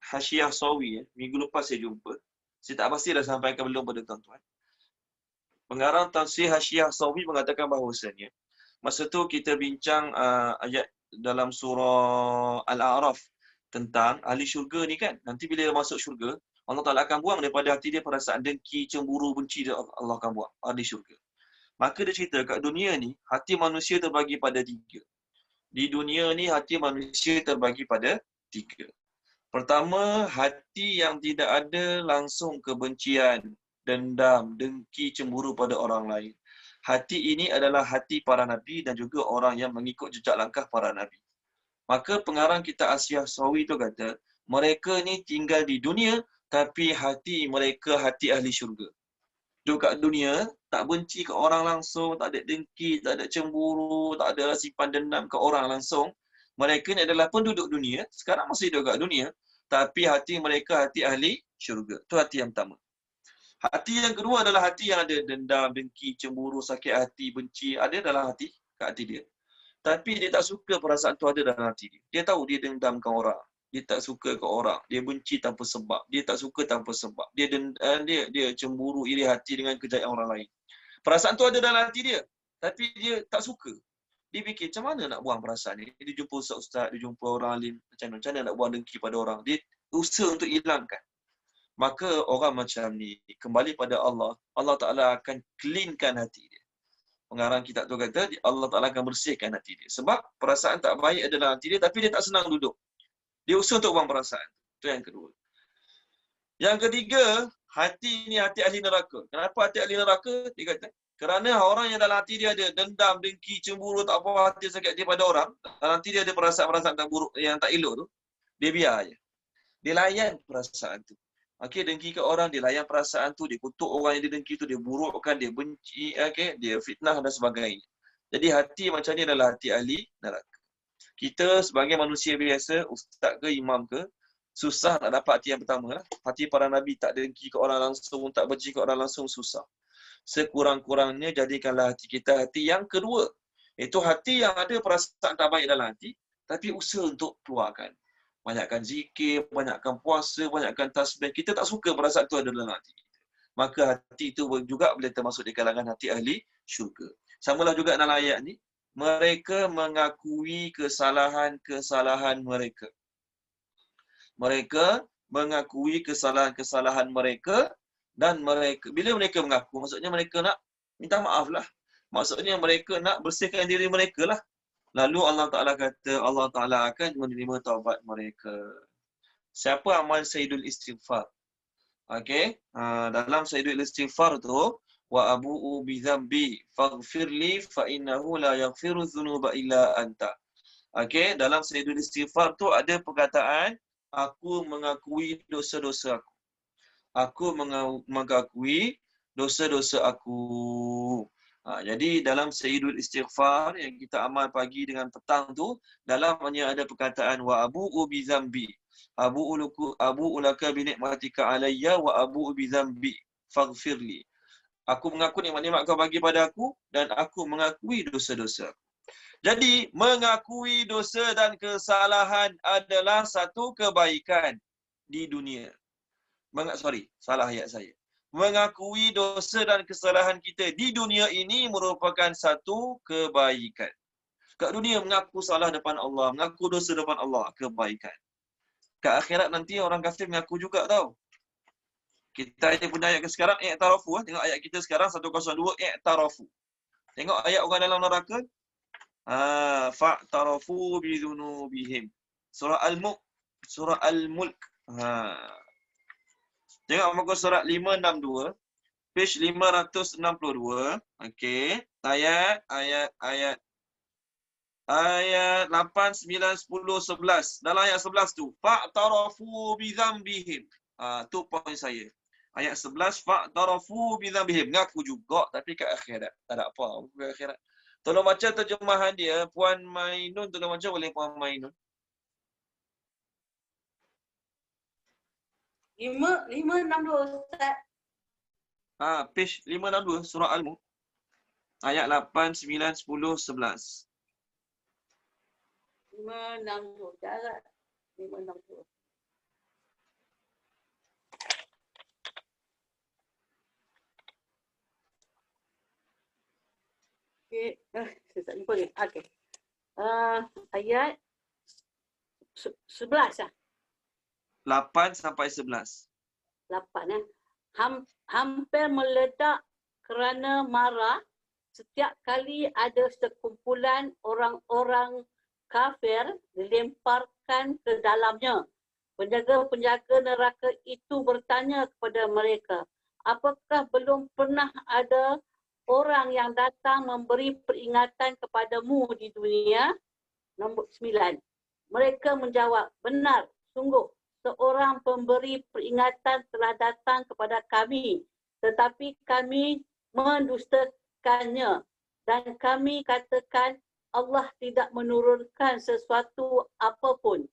Hasyiah Sawi, minggu lepas saya jumpa. Saya tak pasti dah sampaikan belum pada tuan-tuan. Pengarang tafsir Hasyiah Sawi mengatakan bahawasanya, masa tu kita bincang ayat dalam surah Al-A'raf tentang ahli syurga ni kan. Nanti bila dia masuk syurga, Allah Ta'ala akan buang daripada hati dia perasaan dengki, cemburu, benci, Allah akan buang ahli syurga. Maka dia cerita kat dunia ni, hati manusia terbagi pada 3. Di dunia ni, hati manusia terbagi pada 3. Pertama, hati yang tidak ada langsung kebencian, dendam, dengki, cemburu pada orang lain. Hati ini adalah hati para Nabi dan juga orang yang mengikut jejak langkah para Nabi. Maka pengarang kitab Asyah Sawi tu kata, mereka ni tinggal di dunia tapi hati mereka hati ahli syurga. Duduk kat dunia, tak benci ke orang langsung, tak ada dengki, tak ada cemburu, tak ada simpan dendam ke orang langsung. Mereka ni adalah penduduk dunia, sekarang masih duduk kat dunia, tapi hati mereka hati ahli syurga. Itu hati yang pertama. Hati yang kedua adalah hati yang ada dendam, dengki, cemburu, sakit hati, benci. Ada dalam hati, kat hati dia. Tapi dia tak suka perasaan tu ada dalam hati dia. Dia tahu dia dendamkan orang. Dia tak suka ke orang. Dia benci tanpa sebab. Dia tak suka tanpa sebab. Dia cemburu, iri hati dengan kejayaan orang lain. Perasaan tu ada dalam hati dia. Tapi dia tak suka. Dia fikir macam mana nak buang perasaan ni. Dia jumpa ustaz-ustaz, dia jumpa orang alim. Macam mana nak buang dengki pada orang. Dia usaha untuk hilangkan. Maka orang macam ni kembali pada Allah. Allah Ta'ala akan cleankan hati dia. Pengarang kitab tu kata Allah Ta'ala akan bersihkan hati dia. Sebab perasaan tak baik ada dalam hati dia tapi dia tak senang duduk. Dia usaha untuk buang perasaan. Itu yang kedua. Yang ketiga, hati ni hati ahli neraka. Kenapa hati ahli neraka? Dia kata, kerana orang yang dalam hati dia ada dendam, dengki, cemburu, tak apa hati sakit hati pada orang, dalam hati dia ada perasaan-perasaan tak buruk yang tak elok tu, dia biar je. Dia layan perasaan tu. Okey, dengki ke orang, dia layan perasaan tu, dia kutuk orang yang dia dengki tu, dia burukkan, dia benci, okey, dia fitnah dan sebagainya. Jadi hati macam ni adalah hati ahli neraka. Kita sebagai manusia biasa, ustaz ke imam ke, susah nak dapat hati yang pertama lah. Hati para nabi tak dengki ke orang langsung, tak benci ke orang langsung, susah. Sekurang-kurangnya jadikanlah hati kita hati yang kedua. Itu hati yang ada perasaan tak baik dalam hati, tapi usaha untuk keluarkan. Banyakkan zikir, banyakkan puasa, banyakkan tasbih. Kita tak suka perasaan itu ada dalam hati kita. Maka hati itu juga boleh termasuk di kalangan hati ahli syurga. Samalah juga dalam ayat ni. Mereka mengakui kesalahan-kesalahan mereka. Mereka mengakui kesalahan-kesalahan mereka dan mereka, bila mereka mengaku, maksudnya mereka nak minta maaf lah. Maksudnya mereka nak bersihkan diri mereka lah. Lalu Allah Ta'ala kata, Allah Ta'ala akan menerima taubat mereka. Siapa amal Sayyidul Istighfar? Okey, dalam Sayyidul Istighfar tu, wa abu'u bi dhanbi faghfirli fa innahu la yaghfiru dzunuba illa anta. Okey, dalam Sayyidul Istighfar tu ada perkataan, aku mengakui dosa-dosa aku. Aku mengakui dosa-dosa aku. Jadi dalam Sayyidul Istighfar yang kita amal pagi dengan petang tu, dalamnya ada perkataan wa abu'u bi dhanbi. Abu'u laka bi ni'matika alayya wa abu'u bi dhanbi faghfirli. Aku mengaku nikmat-nikmat kau bagi pada aku dan aku mengakui dosa-dosa. Jadi mengakui dosa dan kesalahan adalah satu kebaikan di dunia. Salah ayat saya. Mengakui dosa dan kesalahan kita di dunia ini merupakan satu kebaikan. Kat dunia mengaku salah depan Allah, mengaku dosa depan Allah, kebaikan. Kat akhirat nanti orang kafir mengaku juga tau. Kita ada punya ayat ke sekarang, i'tarafu. Tengok ayat kita sekarang 102, i'tarafu. Tengok ayat orang dalam neraka. Fa'tarafu bi dzunubihim. Surah Al-Mulk. Tengok muka surat 562, page 562. Okey, ayat 8, 9, 10, 11. Dalam ayat 11 tu, fa'tarafu bi dzambihim. Tu poin saya. Ayat 11, fa'tarafu bi dzambihim. Ngaku juga tapi kat akhirat. Tak ada apa kat akhirat. Tolong baca terjemahan dia, Puan Mainun, tolong baca boleh Puan Mainun. 562 Ustaz. Page 562 surah Al-Mulk. Ayat 8, 9, 10, 11. 562 jarak. 562. Okey, saya lupa ni. Okey. Ayat 11 lah. 8 sampai 11. 8 ya. Hampir meledak kerana marah setiap kali ada sekumpulan orang-orang kafir dilemparkan ke dalamnya. Penjaga-penjaga neraka itu bertanya kepada mereka, apakah belum pernah ada orang yang datang memberi peringatan kepadamu di dunia? Nombor 9. Mereka menjawab, benar, sungguh seorang pemberi peringatan telah datang kepada kami, tetapi kami mendustakannya. Dan kami katakan Allah tidak menurunkan sesuatu apapun.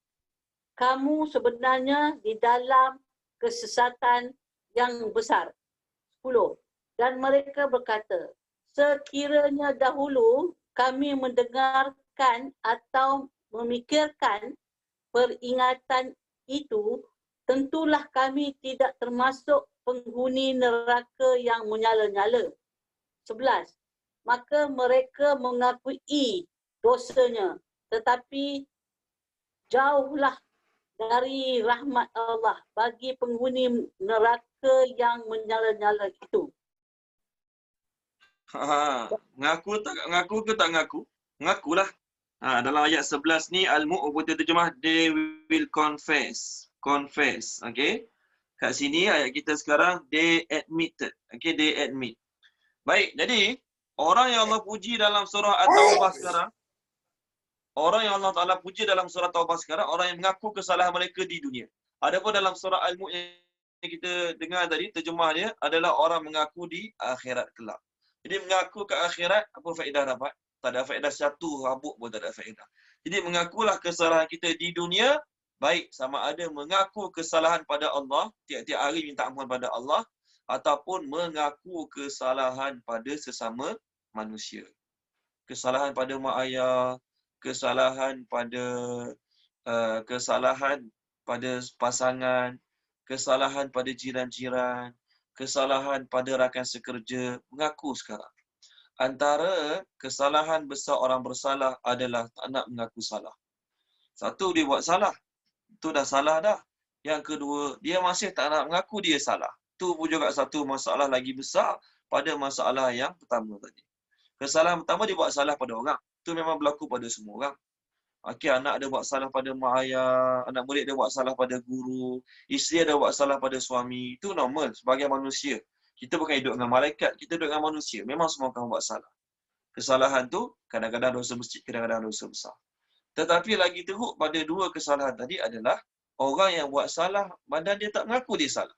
Kamu sebenarnya di dalam kesesatan yang besar. 10. Dan mereka berkata, sekiranya dahulu kami mendengarkan atau memikirkan peringatan itu, tentulah kami tidak termasuk penghuni neraka yang menyala-nyala. 11. Maka mereka mengakui dosanya, tetapi jauhlah dari rahmat Allah bagi penghuni neraka yang menyala-nyala itu. Ngaku ke tak ngaku? Ngakulah. Dalam ayat 11 ni Al-Mu'ud terjemah they will confess. Confess. Okay. Kat sini ayat kita sekarang they admitted. Okay, they admit. Baik, jadi orang yang Allah puji dalam surah At-Taubah sekarang, orang yang Allah Ta'ala puji dalam surah Taubah sekarang, orang yang mengaku kesalahan mereka di dunia. Adapun dalam surah Al-Mulk yang kita dengar tadi, terjemah dia adalah orang mengaku di akhirat kelak. Jadi mengaku ke akhirat, apa faedah dapat? Tak ada faedah, satu rabuk pun tak ada faedah. Jadi mengakulah kesalahan kita di dunia, baik sama ada mengaku kesalahan pada Allah, tiap-tiap hari minta ampun pada Allah, ataupun mengaku kesalahan pada sesama manusia. Kesalahan pada mak ayah, kesalahan pada pasangan, kesalahan pada jiran-jiran, kesalahan pada rakan sekerja, mengaku sekarang. Antara kesalahan besar orang bersalah adalah tak nak mengaku salah. Satu, dia buat salah. Itu dah salah dah. Yang kedua, dia masih tak nak mengaku dia salah. Itu pun juga satu masalah lagi besar pada masalah yang pertama tadi. Kesalahan pertama dia buat salah pada orang. Itu memang berlaku pada semua orang. Okey, anak dia buat salah pada mak ayah, anak murid dia buat salah pada guru, isteri dia buat salah pada suami. Itu normal sebagai manusia. Kita bukan hidup dengan malaikat, kita hidup dengan manusia. Memang semua orang buat salah. Kesalahan tu kadang-kadang dosa besar, kadang-kadang dosa besar. Tetapi lagi teruk pada dua kesalahan tadi adalah orang yang buat salah, badan dia tak mengaku dia salah.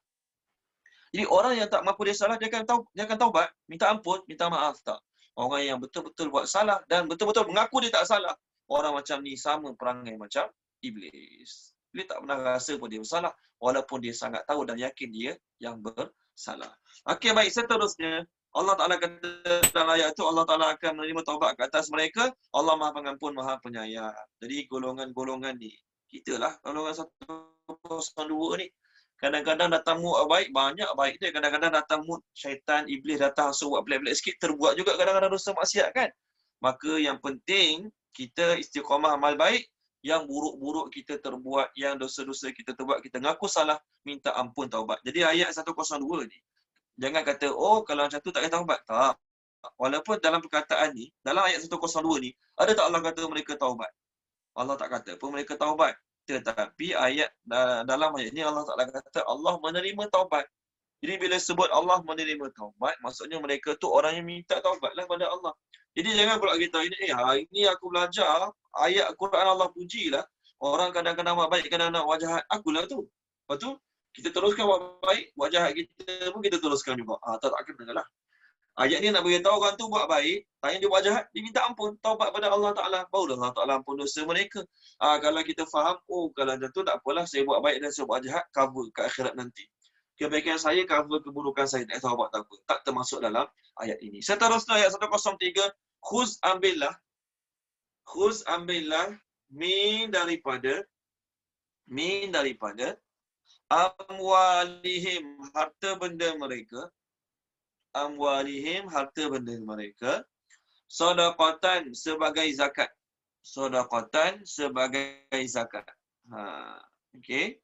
Jadi orang yang tak mengaku dia salah, dia akan taubat, minta ampun, minta maaf tak. Orang yang betul-betul buat salah dan betul-betul mengaku dia tak salah, orang macam ni sama perangai macam iblis. Dia tak pernah rasa pun dia bersalah, walaupun dia sangat tahu dan yakin dia yang bersalah. Okey, baik, seterusnya Allah Ta'ala kata dalam ayat itu, Allah Ta'ala akan menerima taubat ke atas mereka. Allah Maha Pengampun, Maha Penyayang. Jadi golongan-golongan ni, kita lah golongan 102 ni. Kadang-kadang datang mood baik, banyak baik dia. Kadang-kadang datang mood syaitan, iblis datang suruh buat pelik-pelik sikit, terbuat juga kadang-kadang dosa maksiat kan. Maka yang penting, kita istiqamah amal baik, yang buruk-buruk kita terbuat, yang dosa-dosa kita terbuat, kita ngaku salah, minta ampun, taubat. Jadi ayat 102 ni, jangan kata, oh kalau macam tu tak payah taubat. Tak. Walaupun dalam perkataan ni, dalam ayat 102 ni, ada tak Allah kata mereka taubat? Allah tak kata pun mereka taubat. Tetapi dalam ayat ni Allah Ta'ala kata Allah menerima taubat. Jadi bila sebut Allah menerima taubat, maksudnya mereka tu orang yang minta taubatlah pada Allah. Jadi jangan pula kita hari ni aku belajar ayat Quran Allah pujilah. Orang kadang-kadang buat baik, kadang-kadang buat jahat. Akulah tu. Lepas tu kita teruskan buat baik, buat jahat kita pun kita teruskan juga. Tak kena lah. Ayat ni nak beritahu orang tu buat baik, tak yang dia buat jahat, dia minta ampun, taubat pada Allah Ta'ala. Barulah Allah Ta'ala ampun dosa mereka. Kalau kita faham, oh kalau macam tu tak apalah, saya buat baik dan saya buat jahat, cover ke akhirat nanti. Kebaikan saya cover keburukan saya, tak taubat tak apa. Tak termasuk dalam ayat ini. Seterusnya ayat 103, khuz ambillah min daripada amwalihim, harta benda mereka, sedekatan sebagai zakat. Okey.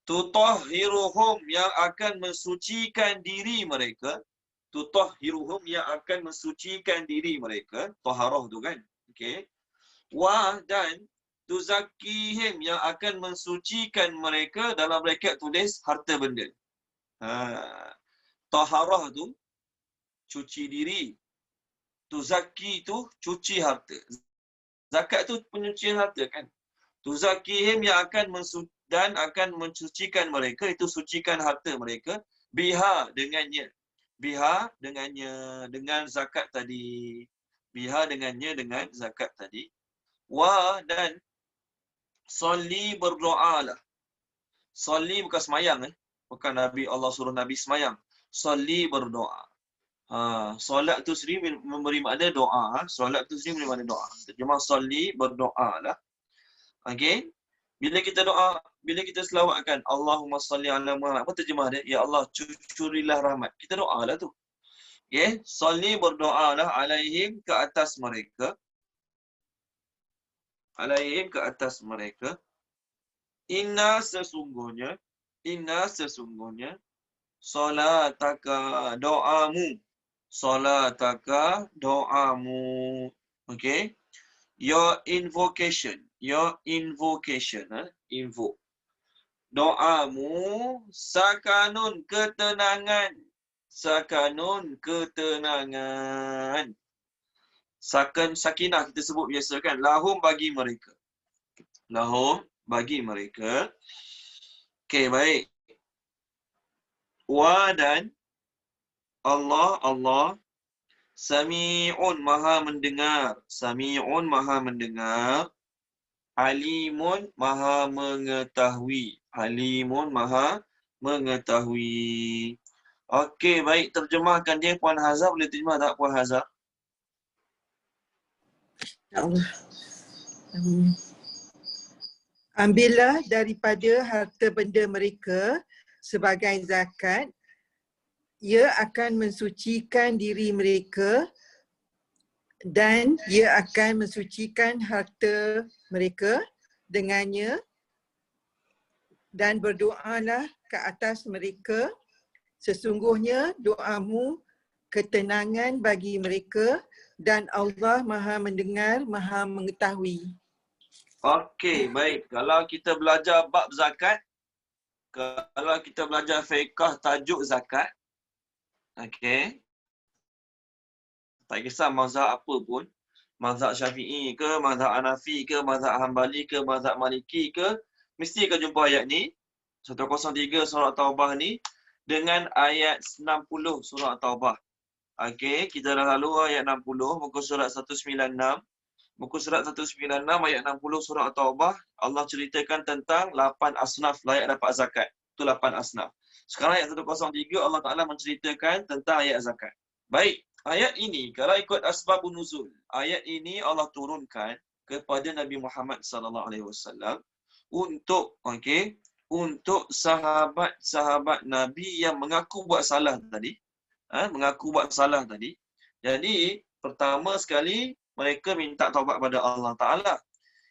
Tutahhiruhum, yang akan mensucikan diri mereka. Taharah tu kan. Okey. Wa dan tuzakihim, yang akan mensucikan mereka, dalam braket tulis harta benda. Taharah tu cuci diri. Tuzaki tu cuci harta. Zakat tu penyucian harta kan. Tuzakihim yang akan mensucikan mereka, itu sucikan harta mereka, biha dengannya. Biha dengannya, dengan zakat tadi. Biha dengannya, dengan zakat tadi. Wa dan Salli berdoalah. Salli bukan semayang. Bukan Nabi Allah suruh Nabi semayang. Salli berdoa. Solat tu sendiri memberi makna doa. Solat tu sendiri memberi makna doa. Terjemah salli berdoalah. Okey. Bila kita doa, bila kita selawatkan Allahumma salli ala Muhammad, apa terjemah dia? Ya Allah, curilah rahmat. Kita doalah tu. Okey, salli berdoalah alaihim, ke atas mereka. Alaihim, ke atas mereka. Inna sesungguhnya salataka doamu. Salataka doamu. Okey. Your invocation, invoke. Doamu sakanun, ketenangan. Sakinah kita sebut biasa kan. Lahum bagi mereka. Okey, baik. Wa dan Allah Sami'un maha mendengar. Alimun maha mengetahui. Okey, baik, terjemahkan dia Puan Hazar, boleh terjemah tak Puan Hazar? Allah. Ambillah daripada harta benda mereka sebagai zakat. Ia akan mensucikan diri mereka dan ia akan mensucikan harta mereka dengannya, dan berdoalah ke atas mereka. Sesungguhnya doamu ketenangan bagi mereka dan Allah maha mendengar, maha mengetahui. Okey, baik. Kalau kita belajar bab zakat, kalau kita belajar fiqh tajuk zakat, okey, tak kisah mazhab apa pun, mazhab Syafi'i ke, mazhab Hanafi ke, mazhab Hanbali ke, mazhab Maliki ke, mesti kau jumpa ayat ni, 103 surah Taubah ni, dengan ayat 60 surah Taubah. Okey, kita dah lalu ayat 60, muka surat 196. Muka surat 196 ayat 60 surah Taubah, Allah ceritakan tentang 8 asnaf layak dapat zakat. Itu 8 asnaf. Sekarang ayat 103 Allah Ta'ala menceritakan tentang ayat zakat. Baik, ayat ini kalau ikut asbabun nuzul, ayat ini Allah turunkan kepada Nabi Muhammad SAW untuk untuk sahabat-sahabat Nabi yang mengaku buat salah tadi. Jadi, pertama sekali mereka minta taubat pada Allah Ta'ala.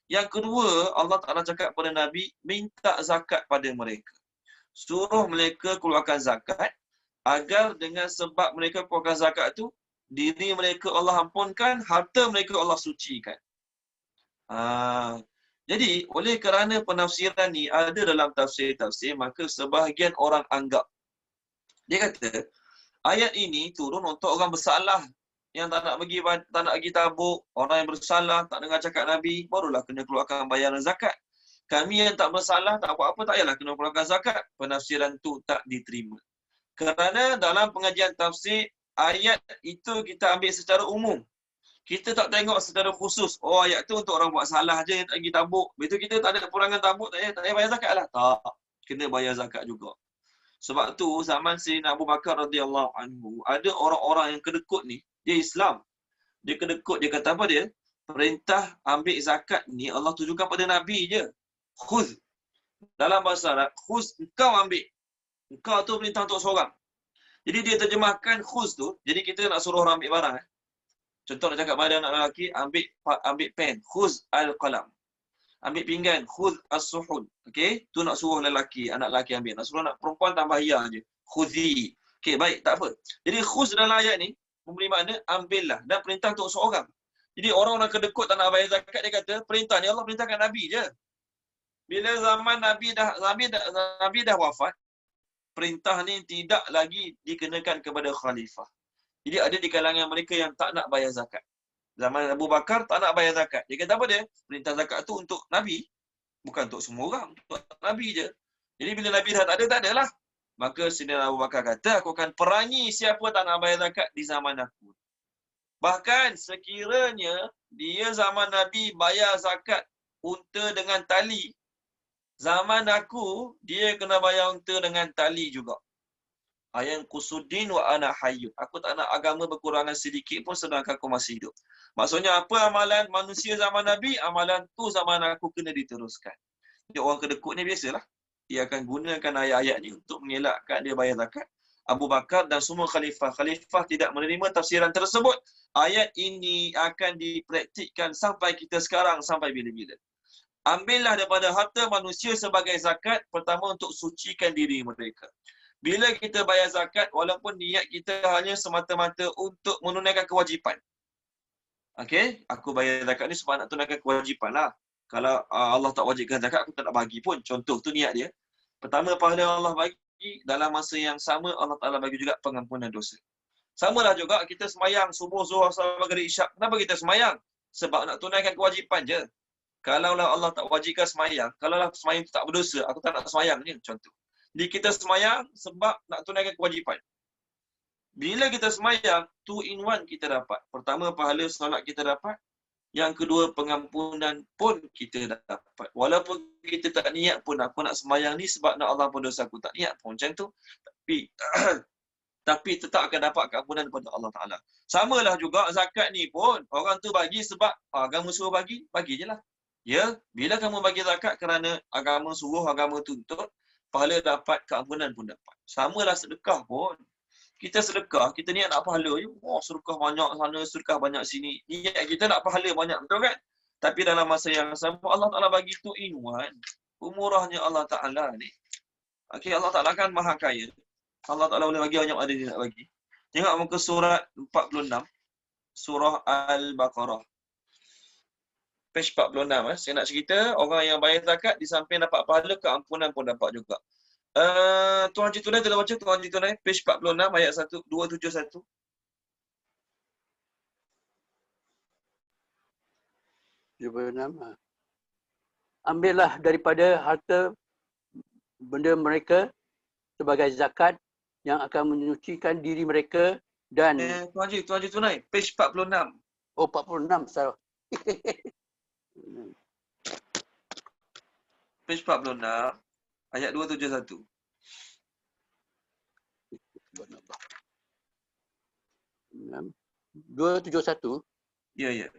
Yang kedua, Allah Ta'ala cakap kepada Nabi, minta zakat pada mereka. Suruh mereka keluarkan zakat, agar dengan sebab mereka keluarkan zakat tu, diri mereka Allah ampunkan, harta mereka Allah sucikan. Jadi, oleh kerana penafsiran ni ada dalam tafsir-tafsir, maka sebahagian orang anggap. Dia kata, ayat ini turun untuk orang bersalah yang tak nak pergi tabuk, orang yang bersalah, tak dengar cakap Nabi, barulah kena keluarkan bayaran zakat. Kami yang tak bersalah, tak buat apa, tak payahlah kena keluarkan zakat. Penafsiran tu tak diterima. Kerana dalam pengajian tafsir, ayat itu kita ambil secara umum. Kita tak tengok secara khusus, oh ayat tu untuk orang buat salah je yang tak pergi tabuk. Betul kita tak ada kekurangan tabuk, tak payah bayar zakat lah. Tak, kena bayar zakat juga. Sebab tu zaman Sayyidina Abu Bakar radhiyallahu anhu, ada orang-orang yang kedekut ni, dia Islam. Dia kedekut, dia kata apa dia? Perintah ambil zakat ni Allah tujukan pada Nabi je. Khuz. Dalam bahasa Arab, khuz, engkau ambil. Engkau tu perintah untuk seorang. Jadi dia terjemahkan khuz tu, jadi kita nak suruh orang ambil barang. Contoh nak cakap pada anak lelaki, ambil pen, khuz al-qalam. Ambil pinggan, khuz as-suhud. Okey, tu nak suruh lelaki, anak lelaki ambil. Nak suruh anak perempuan tambah ya je. Khuzi. Okey, baik, tak apa. Jadi khuz dalam ayat ni memberi makna ambillah dan perintah untuk seorang. Jadi orang-orang kedekut tak nak bayar zakat, dia kata perintah ni Allah perintahkan Nabi je. Bila zaman Nabi dah wafat, perintah ni tidak lagi dikenakan kepada khalifah. Jadi ada di kalangan mereka yang tak nak bayar zakat. Zaman Abu Bakar tak nak bayar zakat. Dia kata apa dia? Perintah zakat tu untuk Nabi. Bukan untuk semua orang. Untuk Nabi je. Jadi bila Nabi dah tak ada, tak adalah. Maka Sayyidina Abu Bakar kata, aku akan perangi siapa tak nak bayar zakat di zaman aku. Bahkan sekiranya dia zaman Nabi bayar zakat unta dengan tali, zaman aku dia kena bayar unta dengan tali juga. Ayan kusudin wa ana hayyun. Aku tak nak agama berkurangan sedikit pun sedangkan aku masih hidup. Maksudnya apa amalan manusia zaman Nabi, amalan tu zaman aku kena diteruskan. Jadi orang kedekut ni biasalah. Dia akan gunakan ayat-ayat ni untuk mengelakkan dia bayar zakat. Abu Bakar dan semua khalifah. Khalifah tidak menerima tafsiran tersebut. Ayat ini akan dipraktikkan sampai kita sekarang, sampai bila-bila. Ambillah daripada harta manusia sebagai zakat, pertama untuk sucikan diri mereka. Bila kita bayar zakat, walaupun niat kita hanya semata-mata untuk menunaikan kewajipan. Okey, aku bayar zakat ni sebab nak tunaikan kewajipan lah. Kalau Allah tak wajibkan zakat, aku tak nak bagi pun. Contoh tu niat dia. Pertama, pahala Allah bagi, dalam masa yang sama Allah Ta'ala bagi juga pengampunan dosa. Samalah juga kita semayang subuh, zuhur, asar, maghrib, isyak. Kenapa kita semayang? Sebab nak tunaikan kewajipan je. Kalaulah Allah tak wajibkan semayang, kalaulah semayang tu tak berdosa, aku tak nak semayang je, contoh. Jadi kita semayang sebab nak tunaikan kewajipan. Bila kita semayang, 2 in 1 kita dapat. Pertama, pahala solat kita dapat. Yang kedua, pengampunan pun kita dapat. Walaupun kita tak niat pun, aku nak semayang ni sebab nak Allah pun dosa aku. Tak niat pun macam tu. Tapi tetap akan dapat keampunan daripada Allah Ta'ala. Samalah juga zakat ni pun, orang tu bagi sebab agama suruh bagi je lah. Ya, bila kamu bagi zakat kerana agama suruh, agama tuntut, pahala dapat, keampunan pun dapat. Samalah sedekah pun. Kita sedekah, kita niat nak pahala je. Sedekah banyak sana, sedekah banyak sini. Niat kita nak pahala banyak, betul kan? Tapi dalam masa yang sama, Allah Ta'ala bagi tu inuan. Umurahnya Allah Ta'ala ni. Okay, Allah Ta'ala kan maha kaya. Allah Ta'ala boleh bagi banyak ada dia nak bagi. Tengok muka surat 46. Surah Al-Baqarah. Page 46. Saya nak cerita, orang yang bayar zakat, di samping dapat pahala, keampunan pun dapat juga. Tuan Haji Tunai telah baca, Tuan Haji Tunai, page 46, ayat 271. Ambillah daripada harta benda mereka sebagai zakat yang akan menyucikan diri mereka dan Tuan Haji Tunai, page 46. Oh, 46, salah. Page 46, ayat 271. Enam. 271. Ya.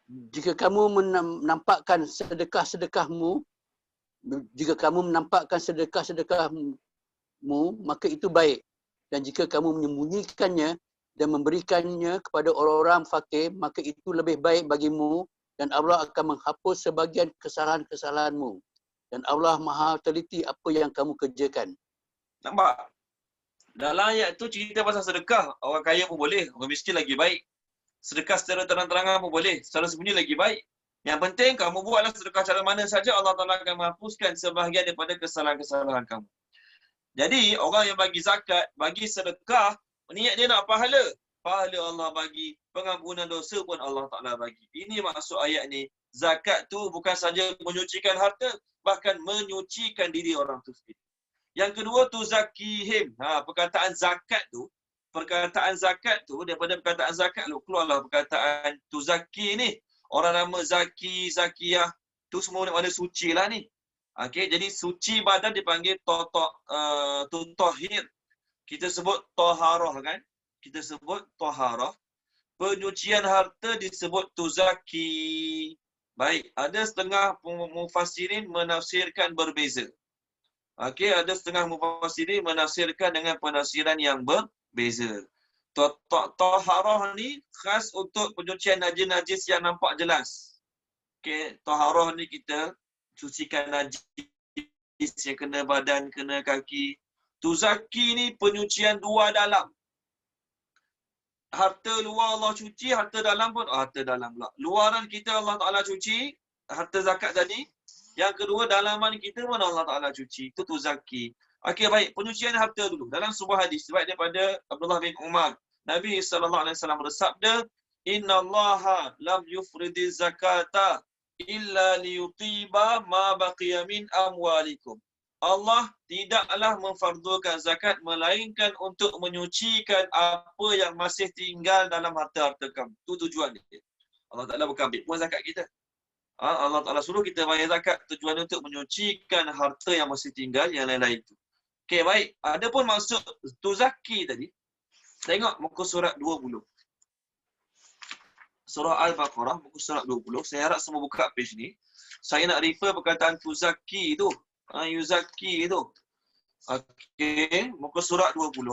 Jika kamu menampakkan sedekah-sedekahmu, maka itu baik. Dan jika kamu menyembunyikannya dan memberikannya kepada orang-orang fakir, maka itu lebih baik bagimu dan Allah akan menghapus sebagian kesalahan-kesalahanmu. Dan Allah Maha teliti apa yang kamu kerjakan. Nampak? Dalam ayat tu cerita pasal sedekah. Orang kaya pun boleh, orang miskin lagi baik. Sedekah secara terang-terangan pun boleh, secara sembunyi lagi baik. Yang penting kamu buatlah sedekah cara mana saja, Allah Ta'ala akan menghapuskan sebahagian daripada kesalahan-kesalahan kamu. Jadi, orang yang bagi zakat, bagi sedekah, niat dia nak pahala. Pahala Allah bagi, pengampunan dosa pun Allah Ta'ala bagi. Ini maksud ayat ni. Zakat tu bukan saja menyucikan harta, bahkan menyucikan diri orang tu sendiri. Yang kedua tu zakihim. Perkataan zakat tu daripada perkataan zakat lu keluarlah perkataan tu zaki ni. Orang nama zaki, zakiyah tu semua mana suci lah ni. Okey, jadi suci badan dipanggil tahir. Kita sebut taharah kan? Kita sebut taharah. Penyucian harta disebut tuzaki. Baik, ada setengah mufassirin menafsirkan berbeza. Okey, ada setengah mufassirin menafsirkan dengan penafsiran yang berbeza. Taharah ni khas untuk penyucian najis-najis yang nampak jelas. Okey, taharah ni kita sucikan najis yang kena badan, kena kaki. Tuzaki ni penyucian dua dalam. Harta luar Allah cuci, harta dalam pun harta dalam pula. Luaran kita Allah Ta'ala cuci, harta zakat tadi. Yang kedua, dalaman kita pun Allah Ta'ala cuci. Itu tuzaki. Okey, baik. Penyucian harta dulu. Dalam sebuah hadis, sebab daripada Abdullah bin Umar, Nabi SAW bersabda, innallaha lam yufridi zakata illa liyutiba ma baqiya min amwalikum. Allah tidaklah memfardukan zakat melainkan untuk menyucikan apa yang masih tinggal dalam harta-harta kamu. Itu tujuan dia. Allah Ta'ala bukan ambil pun zakat kita. Allah Ta'ala suruh kita bayar zakat tujuan untuk menyucikan harta yang masih tinggal yang lain-lain itu. Okey, baik. Ada pun maksud tuzaki tadi. Tengok muka surat 20. Surah Al-Baqarah, muka surat 20. Saya harap semua buka page ni. Saya nak refer perkataan tuzaki tu. Yuzaki tu. Okey, muka surat 20.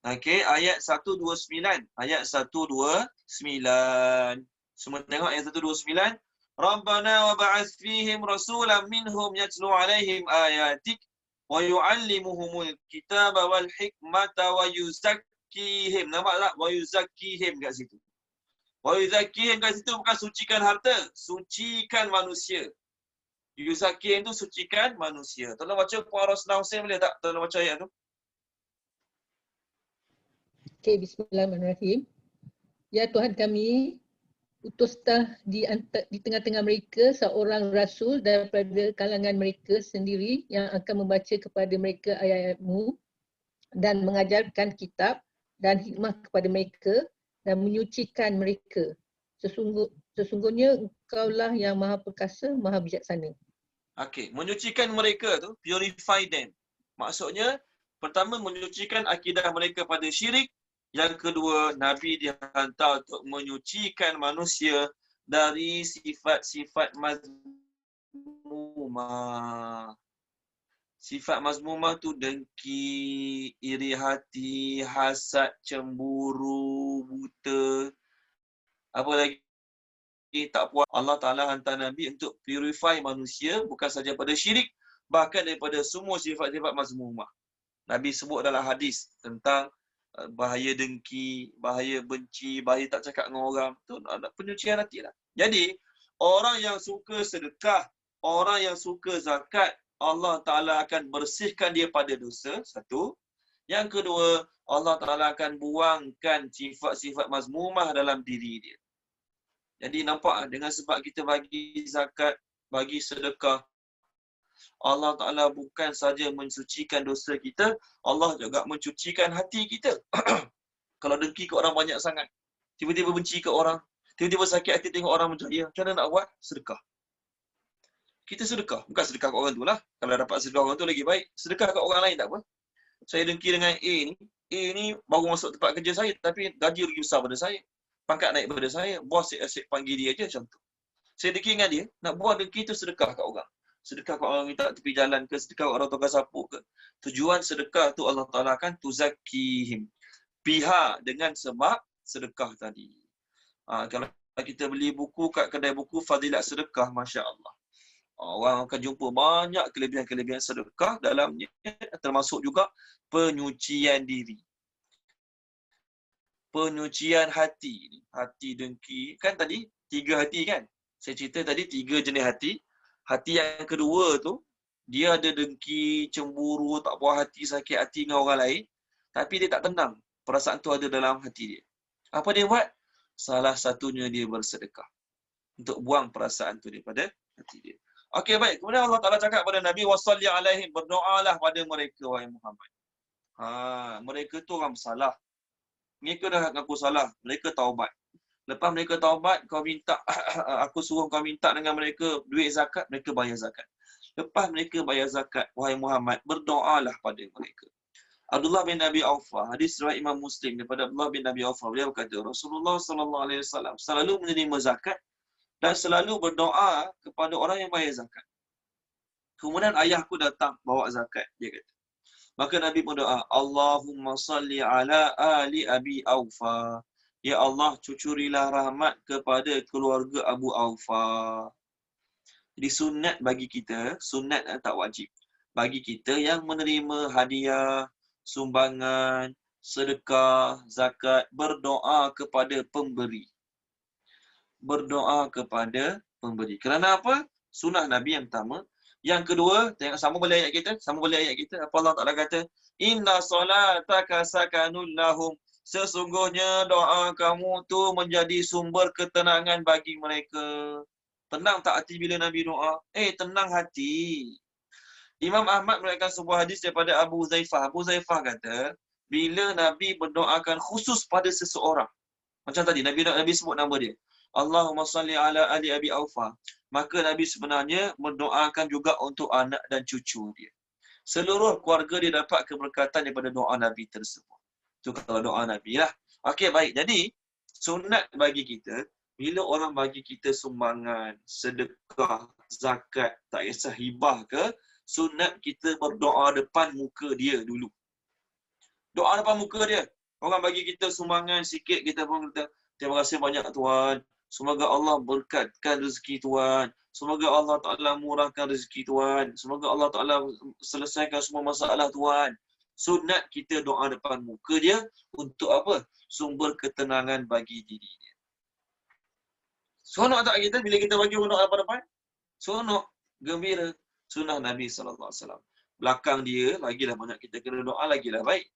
Okey, ayat 129. Ayat 129. Semua tengok ayat 129. Rabbana wa ba'ath fihim rasulan minhum yatlu alaihim ayatik wa yu'allimuhumul kitaba wal hikmata wa yuzakkihim. Nampak tak? Wa yuzakkihim kat situ. Wa yuzakkihim kat situ bukan sucikan harta, sucikan manusia. Yuzakkihim tu sucikan manusia. Tolong baca Puan Rosna Hussein boleh tak? Tolong baca ayat tu. Okey, bismillahirrahmanirrahim. Ya Tuhan kami, utuslah di tengah-tengah mereka seorang rasul daripada kalangan mereka sendiri yang akan membaca kepada mereka ayat-ayat-Mu dan mengajarkan kitab dan hikmah kepada mereka dan menyucikan mereka. Sesungguhnya Engkaulah yang Maha Perkasa, Maha Bijaksana. Okey, menyucikan mereka tu, purify them. Maksudnya, pertama menyucikan akidah mereka pada syirik. Yang kedua, Nabi dihantar untuk menyucikan manusia dari sifat-sifat mazmumah. Sifat mazmumah tu dengki, iri hati, hasad, cemburu, buta. Apa lagi? Tak puas. Allah Ta'ala hantar Nabi untuk purify manusia bukan saja pada syirik, bahkan daripada semua sifat-sifat mazmumah. Nabi sebut dalam hadis tentang bahaya dengki, bahaya benci, bahaya tak cakap dengan orang. Tu penyucian hati lah. Jadi, orang yang suka sedekah, orang yang suka zakat, Allah Ta'ala akan bersihkan dia pada dosa, satu. Yang kedua, Allah Ta'ala akan buangkan sifat-sifat mazmumah dalam diri dia. Jadi nampak dengan sebab kita bagi zakat, bagi sedekah, Allah Ta'ala bukan saja mensucikan dosa kita, Allah juga mencucikan hati kita. Kalau dengki ke orang banyak sangat, tiba-tiba benci ke orang, tiba-tiba sakit hati tengok orang berjaya, macam mana nak buat? Sedekah. Kita sedekah, bukan sedekah ke orang tu lah. Kalau dapat sedekah orang tu lagi baik. Sedekah ke orang lain tak apa. Saya dengki dengan A ni baru masuk tempat kerja saya, tapi gaji lagi besar pada saya. Pangkat naik pada saya, bos asyik panggil dia je macam tu. Saya dengki dengan dia, nak buat dengki tu sedekah kat orang. Sedekah kat orang minta tepi jalan ke, sedekah kat orang tukar sapu ke. Tujuan sedekah tu Allah Ta'ala akan tuzakihim. Pihak dengan sebab sedekah tadi. Kalau kita beli buku kat kedai buku Fadilat Sedekah, Masya Allah. Orang akan jumpa banyak kelebihan-kelebihan sedekah dalamnya, termasuk juga penyucian diri. Penyucian hati. Hati dengki. Kan tadi 3 hati kan? Saya cerita tadi 3 jenis hati. Hati yang kedua tu, dia ada dengki, cemburu, tak puas hati, sakit hati dengan orang lain. Tapi dia tak tenang. Perasaan tu ada dalam hati dia. Apa dia buat? Salah satunya dia bersedekah. Untuk buang perasaan tu daripada hati dia. Okey, baik. Kemudian Allah Ta'ala cakap pada Nabi, wasalli alaihim, berdoalah pada mereka, wahai Muhammad. Mereka tu orang bersalah. Mereka dah ngaku salah. Mereka taubat. Lepas mereka taubat, kau minta, aku suruh kau minta dengan mereka duit zakat, mereka bayar zakat. Lepas mereka bayar zakat, wahai Muhammad, berdoalah pada mereka. Abdullah bin Abi Aufa, hadis riwayat Imam Muslim daripada Abdullah bin Abi Aufa, beliau berkata, Rasulullah SAW selalu menerima zakat dan selalu berdoa kepada orang yang bayar zakat. Kemudian ayahku datang bawa zakat, dia kata. Maka Nabi berdoa, Allahumma salli ala ali Abi Aufa. Ya Allah, cucurilah rahmat kepada keluarga Abu Aufa. Jadi sunat bagi kita, sunat tak wajib. Bagi kita yang menerima hadiah, sumbangan, sedekah, zakat, berdoa kepada pemberi. Berdoa kepada pemberi. Kerana apa? Sunnah Nabi yang pertama. Yang kedua, tengok sama boleh ayat kita. Apa Allah Ta'ala kata? Inna salataka sakanun lahum. Sesungguhnya doa kamu tu menjadi sumber ketenangan bagi mereka. Tenang tak hati bila Nabi doa? Tenang hati. Imam Ahmad meriwayatkan sebuah hadis daripada Abu Zaifah. Abu Zaifah kata, bila Nabi berdoakan khusus pada seseorang, macam tadi Nabi sebut nama dia, Allahumma salli ala ali Abi Aufa, maka Nabi sebenarnya mendoakan juga untuk anak dan cucu dia. Seluruh keluarga dia dapat keberkatan daripada doa Nabi tersebut. Itu kalau doa Nabi lah. Okey, baik. Jadi, sunat bagi kita, bila orang bagi kita sumbangan, sedekah, zakat, tak kisah hibah ke, sunat kita berdoa depan muka dia dulu. Doa depan muka dia. Orang bagi kita sumbangan sikit, kita pun kata, terima kasih banyak Tuhan. Semoga Allah berkatkan rezeki Tuhan. Semoga Allah Ta'ala murahkan rezeki Tuhan. Semoga Allah Ta'ala selesaikan semua masalah Tuhan. Sunat kita doa depan muka dia untuk apa? Sumber ketenangan bagi diri dia. Sonok tak kita bila kita bagi orang doa depan? Sonok, gembira. Sunnah Nabi SAW. Belakang dia, lagilah banyak kita kena doa, lagilah baik.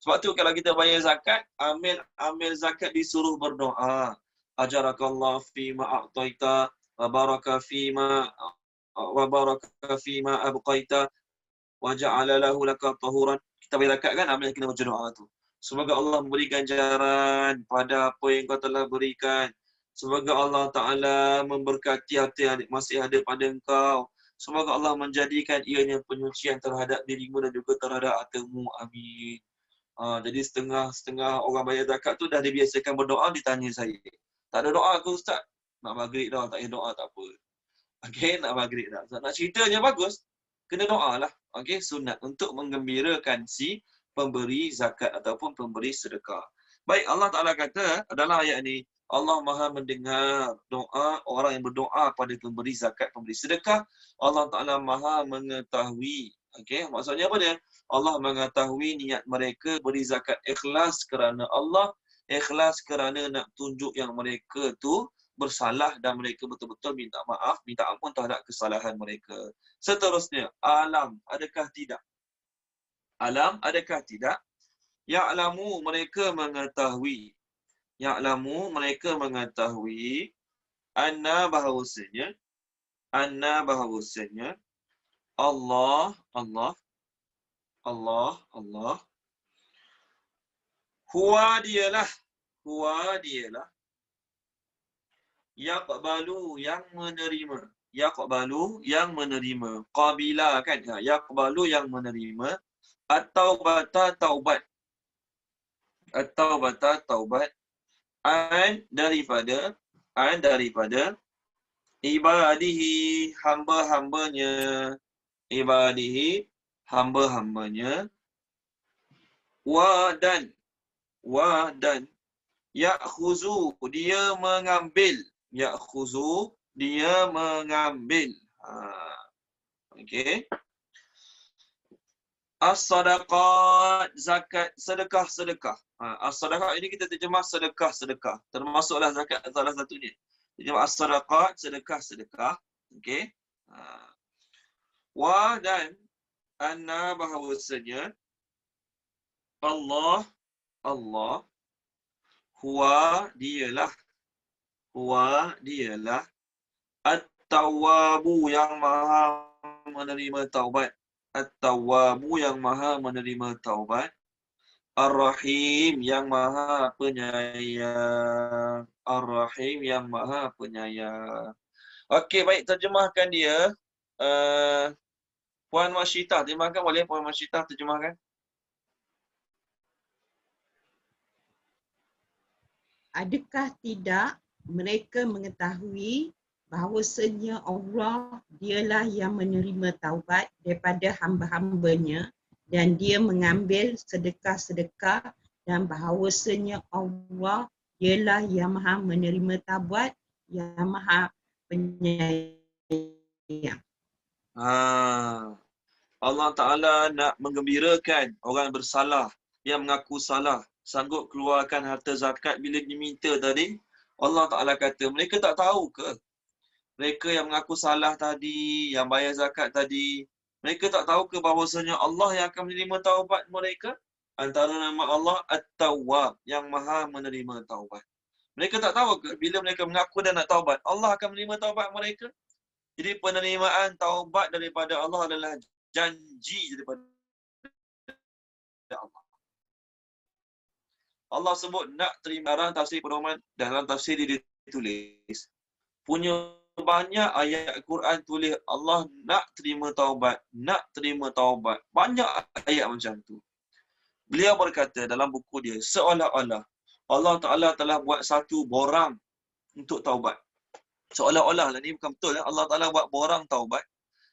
Sebab tu kalau kita bayar zakat, amil zakat disuruh berdoa. Ajarakallah fima a'taita wa baraka fima abqaita wa ja'ala lahu laka tahuran. Kita bayar zakat kan, amil kena baca doa tu. Semoga Allah memberi ganjaran pada apa yang kau telah berikan. Semoga Allah Ta'ala memberkati harta yang masih ada pada engkau. Semoga Allah menjadikan ianya penyucian terhadap dirimu dan juga terhadap hartamu. Amin. Jadi setengah orang bayar zakat tu dah dibiasakan berdoa, ditanya saya. Tak ada doa ke Ustaz? Nak maghrib dah, tak ada doa tak apa. Okey, nak maghrib dah. Nak ceritanya bagus, kena doa lah. Okey, sunat untuk menggembirakan si pemberi zakat ataupun pemberi sedekah. Baik, Allah Ta'ala kata dalam ayat ni, Allah Maha mendengar doa orang yang berdoa pada pemberi zakat, pemberi sedekah. Allah Ta'ala Maha mengetahui. Okey, maksudnya apa dia? Allah mengetahui niat mereka beri zakat ikhlas kerana Allah, ikhlas kerana nak tunjuk yang mereka tu bersalah dan mereka betul-betul minta maaf, minta ampun terhadap kesalahan mereka. Seterusnya, alam, adakah tidak? Alam, adakah tidak? Ya'lamu, mereka mengetahui. Ya'lamu, mereka mengetahui. Anna bahawasanya. Allah Huwa dialah yaqbalu yang menerima. Yaqbalu yang menerima. Qabila kan? Yaqbalu yang menerima. At-taubata taubat. At-taubata taubat. An daripada ibadihi hamba-hambanya. Ibadihi hamba-hambanya. Wa dan ya'khuzu dia mengambil. Ya'khuzu dia mengambil. Okey. As-sadaqat zakat, sedekah-sedekah. As-sadaqat ini kita terjemah sedekah-sedekah. Termasuklah zakat salah satunya. Terjemah as-sadaqat, sedekah-sedekah. Okey. Wa dan anna bahawasanya Allah huwa dialah at-tawwabu yang maha menerima taubat. At-tawwabu yang maha menerima taubat. Ar-Rahim yang maha penyayang. Ar-Rahim yang maha penyayang. Okey, baik, terjemahkan dia. Puan Masyitah, terjemahkan boleh Puan Masyitah terjemahkan? Adakah tidak mereka mengetahui bahawasanya Allah dialah yang menerima taubat daripada hamba-hambanya dan dia mengambil sedekah-sedekah dan bahawasanya Allah dialah yang maha menerima taubat, yang maha penyayang. Allah Ta'ala nak menggembirakan orang bersalah yang mengaku salah, sanggup keluarkan harta zakat bila diminta tadi. Allah Ta'ala kata, mereka tak tahu ke? Mereka yang mengaku salah tadi, yang bayar zakat tadi, mereka tak tahu ke bahawasanya Allah yang akan menerima taubat mereka? Antara nama Allah At-Tawwab, yang maha menerima taubat. Mereka tak tahu ke bila mereka mengaku dan nak taubat, Allah akan menerima taubat mereka. Jadi penerimaan taubat daripada Allah adalah janji daripada Allah. Allah sebut nak terima, dalam tafsir pedoman, dalam tafsir dia tulis. Punya banyak ayat Quran tulis Allah nak terima taubat, nak terima taubat. Banyak ayat macam tu. Beliau berkata dalam buku dia, seolah-olah Allah Ta'ala telah buat satu borang untuk taubat. Seolah-olah lah, ni bukan betul. Allah Ta'ala buat borang taubat.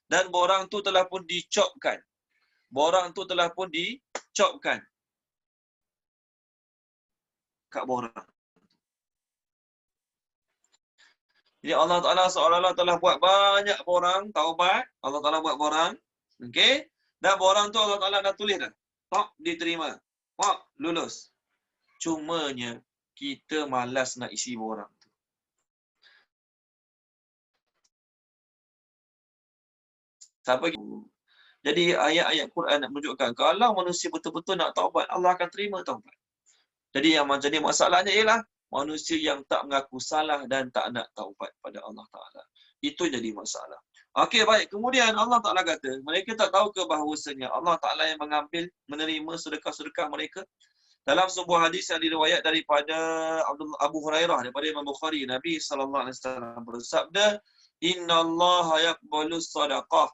Dan borang tu telah pun dicopkan. Borang tu telah pun dicopkan kat borang. Jadi Allah Ta'ala seolah-olah telah buat banyak borang taubat. Allah Ta'ala buat borang. Okey. Dan borang tu Allah Ta'ala dah tulis dah. Tak diterima. Tak lulus. Cumanya kita malas nak isi borang tu. Siapa? Jadi ayat-ayat Quran nak menunjukkan kalau manusia betul-betul nak taubat, Allah akan terima taubat. Jadi yang jadi masalahnya ialah manusia yang tak mengaku salah dan tak nak taubat pada Allah Ta'ala. Itu jadi masalah. Okey, baik. Kemudian Allah Ta'ala kata, mereka tak tahu ke bahawasanya Allah Ta'ala yang mengambil, menerima sedekah-sedekah mereka. Dalam sebuah hadis yang diriwayat daripada Abu Hurairah, daripada Imam Bukhari, Nabi SAW bersabda, Inna Allah yaqbalu sadaqah.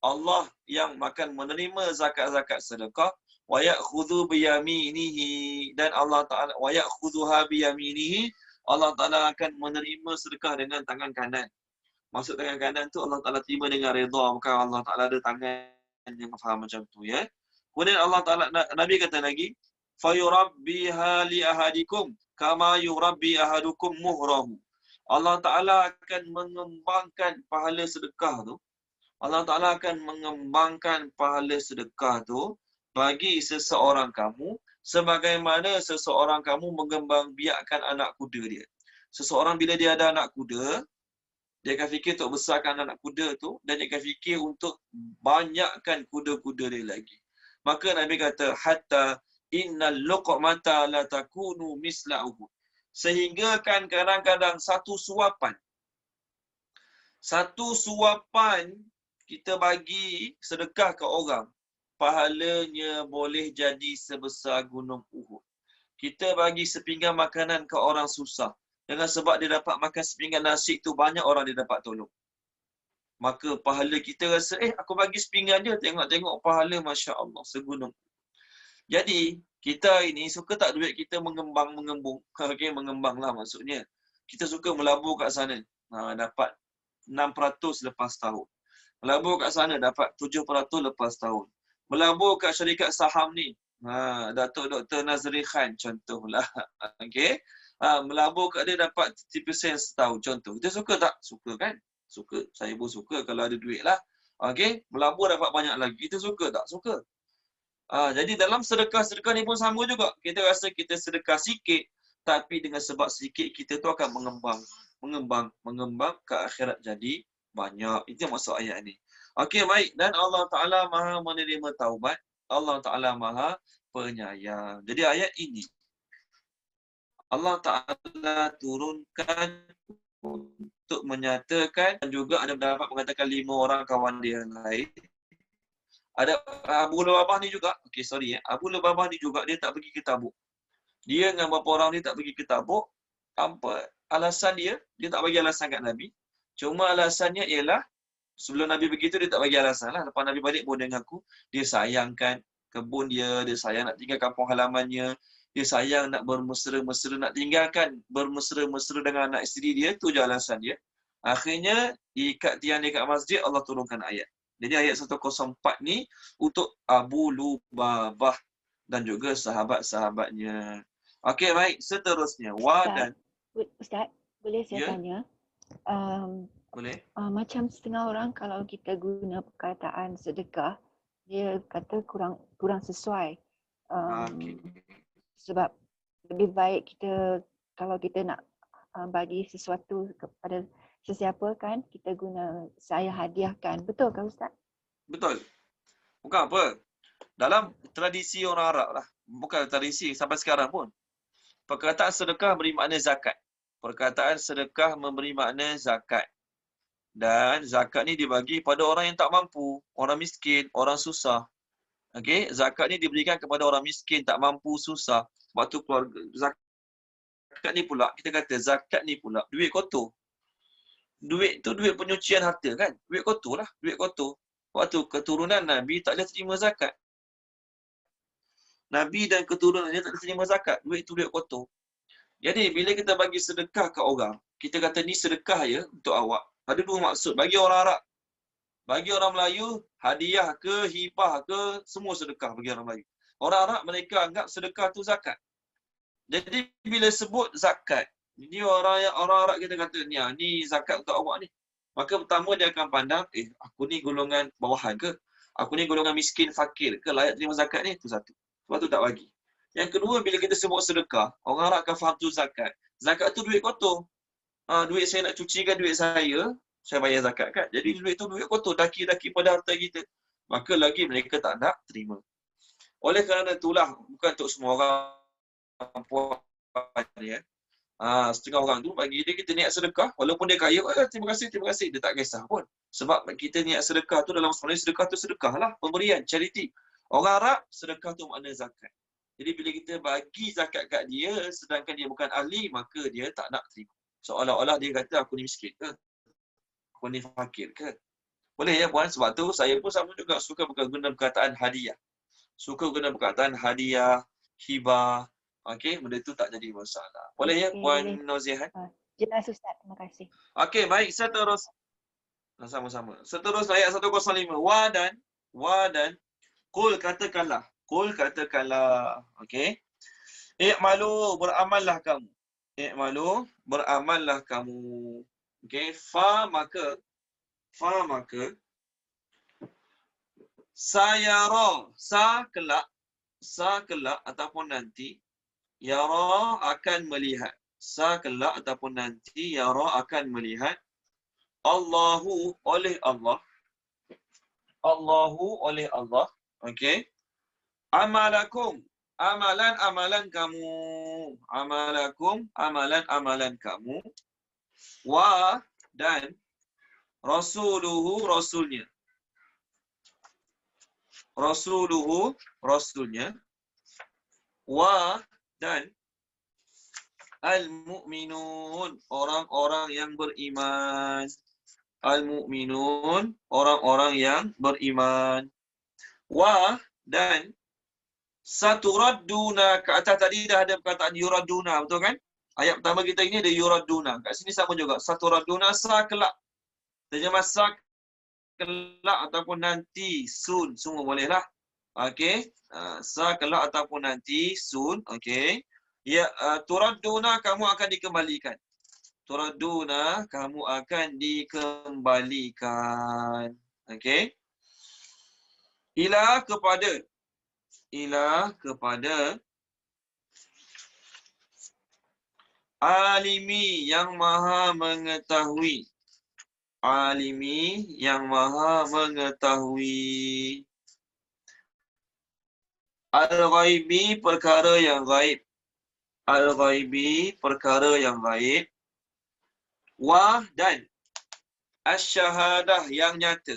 Allah yang akan menerima zakat-zakat sedekah, wa ya'khudhu biyaminihi, dan Allah Ta'ala wa ya'khudhuha biyaminihi, Allah Ta'ala akan menerima sedekah dengan tangan kanan. Maksud tangan kanan tu Allah Ta'ala terima dengan redha, bukan Allah Ta'ala ada tangan yang faham macam tu, ya. Kemudian Allah Ta'ala, Nabi kata lagi, fayurabbiha li ahadikum kama yurabbi ahadukum muhrahu. Allah Ta'ala akan mengembangkan pahala sedekah tu. Allah Ta'ala akan mengembangkan pahala sedekah tu bagi seseorang kamu sebagaimana seseorang kamu mengembangbiakkan anak kuda dia. Seseorang bila dia ada anak kuda, dia akan fikir untuk besarkan anak kuda tu dan dia akan fikir untuk banyakkan kuda-kuda dia lagi. Maka Nabi kata, hatta innal luqmata la takunu misla'uhu. Sehingga kan kadang-kadang satu suapan kita bagi sedekah ke orang, pahalanya boleh jadi sebesar gunung Uhud. Kita bagi sepinggan makanan ke orang susah, dengan sebab dia dapat makan sepinggan nasi tu, banyak orang dia dapat tolong. Maka pahala kita rasa, aku bagi sepinggan je, tengok-tengok pahala Masya Allah, segunung. Jadi, kita ini suka tak duit kita mengembang-mengembung? Okay, mengembang lah maksudnya. Kita suka melabur kat sana, dapat 6% lepas tahun. Melabur kat sana dapat 7% lepas tahun. Melabur kat syarikat saham ni, Datuk Dr. Nazri Khan contohlah. Okey. Melabur kat dia dapat 30% setahun contoh. Kita suka tak? Suka kan? Suka. Saya pun suka kalau ada duit lah. Okey. Melabur dapat banyak lagi. Kita suka tak? Suka. Jadi dalam sedekah-sedekah ni pun sama juga. Kita rasa kita sedekah sikit, tapi dengan sebab sikit kita tu akan mengembang ke akhirat jadi banyak. Itu maksud ayat ni. Okey, baik. Dan Allah Ta'ala maha menerima taubat. Allah Ta'ala maha penyayang. Jadi ayat ini Allah Ta'ala turunkan untuk menyatakan, dan juga ada pendapat mengatakan 5 orang kawan dia lain. Ada Abu Lubabah ni juga, Abu Lubabah ni juga dia tak pergi ke Tabuk. Dia dengan beberapa orang ni tak pergi ke Tabuk. Apa alasan dia? Dia tak bagi alasan kat Nabi. Cuma alasannya ialah sebelum Nabi begitu dia tak bagi alasan lah. Lepas Nabi balik pun dia mengaku dia sayangkan kebun dia sayang nak tinggal kampung halamannya, dia sayang nak bermesra-mesra, nak tinggalkan bermesra-mesra dengan anak isteri dia. Tu je alasan dia. Akhirnya ikat tiang dia kat masjid, Allah turunkan ayat. Jadi ayat 104 ni untuk Abu Lubabah dan juga sahabat-sahabatnya. Okey, baik. Seterusnya. Ustaz, boleh saya tanya? Boleh. Macam setengah orang kalau kita guna perkataan sedekah, dia kata kurang sesuai. Sebab lebih baik kita, kalau kita nak bagi sesuatu kepada sesiapa kan, kita guna saya hadiahkan. Betul ke Ustaz? Betul. Bukan apa. Dalam tradisi orang Arab lah, bukan tradisi sampai sekarang pun, perkataan sedekah beri makna zakat. Perkataan sedekah memberi makna zakat. Dan zakat ni dibagi pada orang yang tak mampu, orang miskin, orang susah. Okey, zakat ni diberikan kepada orang miskin, tak mampu, susah. Sebab tu keluarga zakat ni pula, kita kata zakat ni pula duit kotor. Duit tu duit penyucian harta kan? Duit kotor lah, duit kotor. Waktu keturunan Nabi tak boleh terima zakat. Nabi dan keturunannya tak boleh terima zakat. Duit tu duit kotor. Jadi bila kita bagi sedekah ke orang, kita kata ni sedekah ya untuk awak. Ada dua maksud. Bagi orang Arab, bagi orang Melayu, hadiah ke, hibah ke, semua sedekah bagi orang Melayu. Orang Arab mereka anggap sedekah tu zakat. Jadi bila sebut zakat, ini orang Arab kita kata ni zakat untuk awak ni. Maka pertama dia akan pandang, aku ni golongan bawahan ke? Aku ni golongan miskin, fakir ke? Layak terima zakat ni? Itu satu. Sebab tu tak bagi. Yang kedua, bila kita sebut sedekah, orang Arab akan faham tu zakat. Zakat tu duit kotor. Duit saya nak cucikan duit saya bayar zakat kan. Jadi duit tu duit kotor, daki-daki pada harta kita. Maka lagi mereka tak nak terima. Oleh kerana itulah, bukan untuk semua orang puan ya. Setengah orang tu bagi dia kita niat sedekah, walaupun dia kaya, terima kasih, dia tak kisah pun. Sebab kita niat sedekah tu dalam sebenarnya sedekah tu sedekah lah, pemberian, charity. Orang Arab, sedekah tu makna zakat. Jadi bila kita bagi zakat kat dia, sedangkan dia bukan ahli, maka dia tak nak terima. Seolah-olah dia kata, aku ni miskin ke? Aku ni fakir ke? Boleh ya puan? Sebab tu saya pun sama juga suka guna perkataan hadiah. Suka guna perkataan hadiah, hibah. Okey, benda tu tak jadi masalah. Boleh ya Puan Nozihan? Jelas Ustaz, terima kasih. Okey, baik, seterus. Sama-sama. Seterusnya ayat 105. Wa dan qul katakanlah. Qul katakanlah. Okey. I'malu beramallah kamu. I'malu beramallah kamu. Okey, fa maka sayara sa kelak ataupun nanti yara akan melihat. Sa kelak ataupun nanti yara akan melihat. Allahu oleh Allah. Okey. Amalakum amalan kamu. Amalan kamu. Wa dan rasuluhu rasulnya. Wa dan al-mu'minun orang-orang yang beriman. Al-mu'minun orang-orang yang beriman. Wa dan saturadduna, ke atas tadi dah ada perkataan yuradduna, betul kan? Ayat pertama kita ini ada yuradduna. Kat sini sama juga. Saturadduna sa kelak. Terjemah sa kelak ataupun nanti soon, semua boleh lah. Okey. Sa kelak ataupun nanti soon. Okey. Ya, turadduna kamu akan dikembalikan. Turadduna kamu akan dikembalikan. Okey. Ila kepada alimi yang maha mengetahui. Alimi yang maha mengetahui. Al-ghaibi perkara yang gaib. Al-ghaibi perkara yang gaib. Wa dan asy-syahadah yang nyata.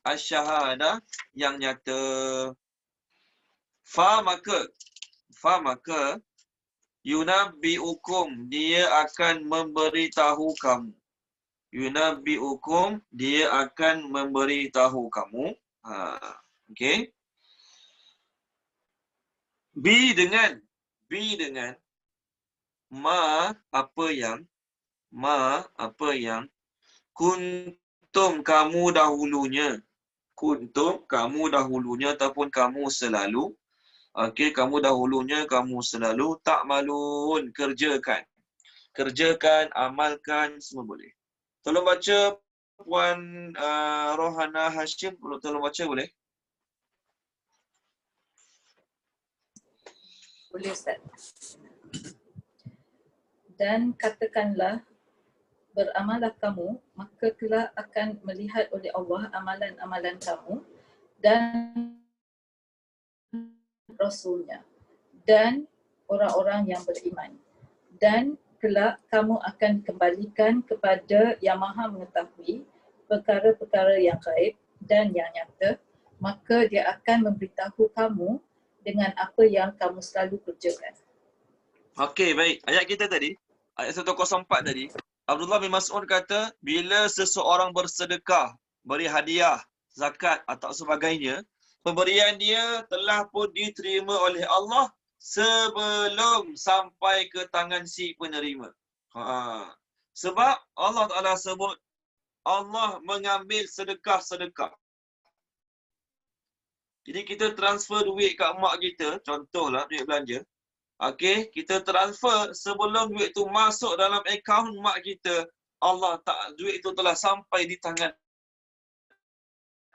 Asy-syahadah yang nyata. Fa maka yunabbiukum dia akan memberitahu kamu. Yunabbiukum dia akan memberitahu kamu. Okey. Bi dengan ma apa yang kuntum kamu dahulunya ataupun kamu selalu. Okey, kamu dahulunya kamu selalu tak malun, kerjakan, amalkan, semua boleh. Tolong baca Puan Rohana Hashim, tolong baca boleh? Boleh Ustaz. Dan katakanlah, beramallah kamu, maka kelak akan melihat oleh Allah amalan-amalan kamu dan Rasulnya dan orang-orang yang beriman. Dan kelak kamu akan kembalikan kepada yang maha mengetahui perkara-perkara yang gaib dan yang nyata, maka dia akan memberitahu kamu dengan apa yang kamu selalu kerjakan. Okey, baik. Ayat kita tadi, ayat 104 tadi, Abdullah bin Mas'ud kata, bila seseorang bersedekah, beri hadiah, zakat atau sebagainya, pemberian dia telah pun diterima oleh Allah sebelum sampai ke tangan si penerima. Sebab Allah Ta'ala sebut, Allah mengambil sedekah-sedekah. Jadi kita transfer duit kat mak kita, contohlah duit belanja. Okey, kita transfer sebelum duit tu masuk dalam akaun mak kita, duit itu telah sampai di tangan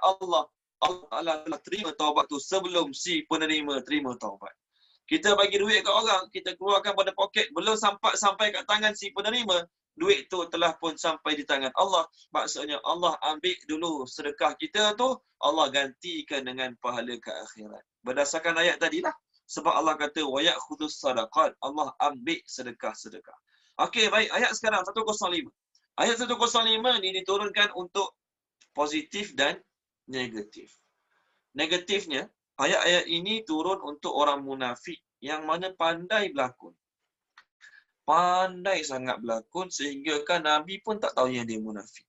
Allah. Allah Ta'ala telah terima taubat tu sebelum si penerima terima taubat. Kita bagi duit kat orang, kita keluarkan pada poket, belum sampai kat tangan si penerima, duit tu telah pun sampai di tangan Allah. Maksudnya Allah ambil dulu sedekah kita tu, Allah gantikan dengan pahala ke akhirat. Berdasarkan ayat tadilah. Sebab Allah kata, wa ya'khudus sadaqat. Allah ambil sedekah-sedekah. Okey, baik. Ayat sekarang, 105. Ayat 105 ni diturunkan untuk positif dan negatif. Negatifnya, ayat-ayat ini turun untuk orang munafik yang mana pandai berlakon. Pandai sangat berlakon sehingga kan Nabi pun tak tahu yang dia munafik.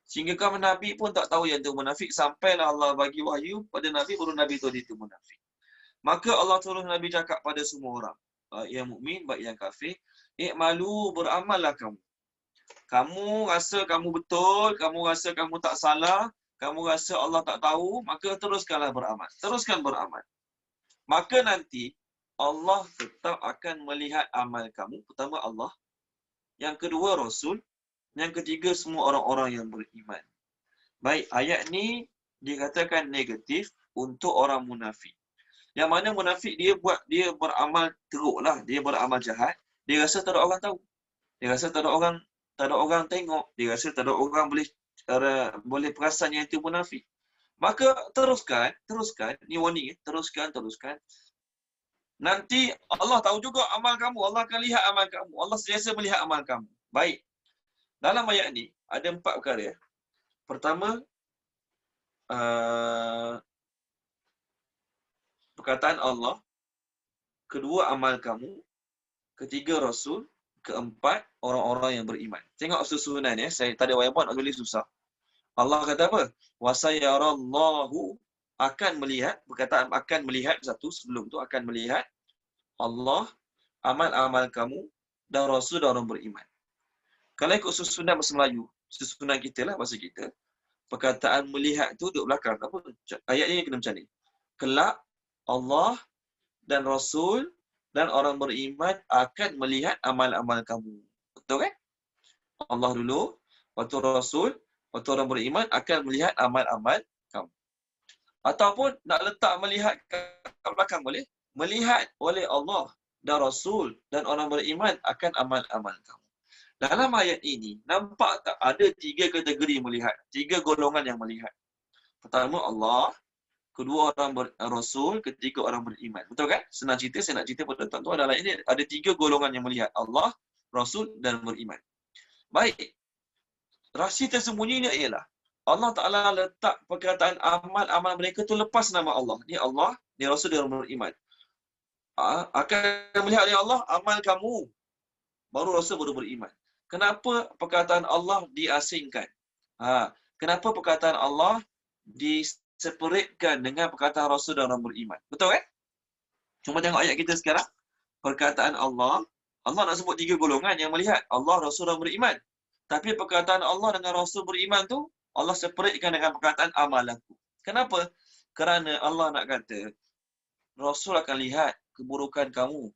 Sehingga kan Nabi pun tak tahu yang dia munafik sampailah Allah bagi wahyu pada Nabi baru Nabi tahu dia itu munafik. Maka Allah turun Nabi cakap pada semua orang, baik yang mukmin, baik yang kafir, ikmalu, beramallah kamu. Kamu rasa kamu betul, kamu rasa kamu tak salah, kamu rasa Allah tak tahu, maka teruskanlah beramal. Teruskan beramal. Maka nanti Allah tetap akan melihat amal kamu. Pertama Allah. Yang kedua Rasul. Yang ketiga semua orang-orang yang beriman. Baik, ayat ni dikatakan negatif untuk orang munafik. Yang mana munafik dia beramal teruklah, dia beramal jahat, dia rasa tak ada orang tahu. Dia rasa tak ada orang tengok, dia rasa tak ada orang boleh perasan yang itu munafik. Maka teruskan, ni warning, teruskan. Nanti Allah tahu juga amal kamu, Allah akan lihat amal kamu. Allah sentiasa melihat amal kamu. Baik. Dalam ayat ni ada 4 perkara. Pertama, perkataan Allah. Kedua, amal kamu. Ketiga, Rasul. Keempat, orang-orang yang beriman. Tengok susunan ya. Saya tak ada wayang nak tulis susah. Allah kata apa? Wasayarallahu, akan melihat. Perkataan akan melihat satu sebelum tu akan melihat Allah, amal-amal kamu dan Rasul dan orang beriman. Kalau ikut susunan bahasa Melayu, susunan kita lah bahasa kita, perkataan melihat tu duduk belakang. Apa? Ayat ni kena macam ni. Kelak Allah dan Rasul dan orang beriman akan melihat amal-amal kamu. Betul kan? Allah dulu, waktu Rasul, waktu orang beriman akan melihat amal-amal kamu. Ataupun nak letak melihat kat belakang boleh. Melihat oleh Allah dan Rasul dan orang beriman akan amal-amal kamu. Dalam ayat ini, nampak tak ada 3 kategori melihat. 3 golongan yang melihat. Pertama Allah, kedua orang Rasul, ketiga orang beriman. Betul kan? Senang cerita, saya nak cerita pada tuan-tuan. Dalam ini ada 3 golongan yang melihat. Allah, Rasul dan beriman. Baik. Rahsia tersembunyinya ialah Allah Ta'ala letak perkataan amal-amal mereka tu lepas nama Allah. Ni Allah, ni Rasul dan orang beriman. Akan melihat oleh Allah amal kamu. Baru Rasul baru beriman. Kenapa perkataan Allah diasingkan? Kenapa perkataan Allah diseparatekan dengan perkataan Rasul dan orang beriman? Betul kan? Cuma tengok ayat kita sekarang. Perkataan Allah nak sebut 3 golongan yang melihat. Allah, Rasul dan beriman. Tapi perkataan Allah dengan Rasul beriman tu, Allah separatekan dengan perkataan amal aku. Kenapa? Kerana Allah nak kata, Rasul akan lihat keburukan kamu.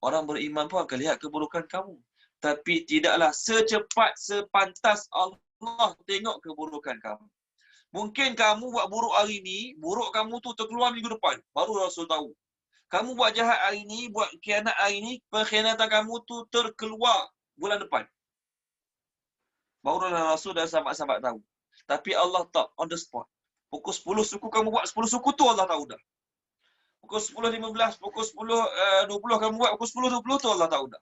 Orang beriman pun akan lihat keburukan kamu. Tapi tidaklah secepat sepantas Allah tengok keburukan kamu. Mungkin kamu buat buruk hari ni, buruk kamu tu terkeluar minggu depan. Baru Rasul tahu. Kamu buat jahat hari ni, buat khianat hari ni, pengkhianatan kamu tu terkeluar bulan depan. Barulah Rasul dan sahabat-sahabat tahu. Tapi Allah tak on the spot. Pukul 10 suku kamu buat 10 suku tu Allah tahu dah. Pukul 10.15, pukul 10.20 kamu buat, pukul 10.20 tu Allah tahu dah.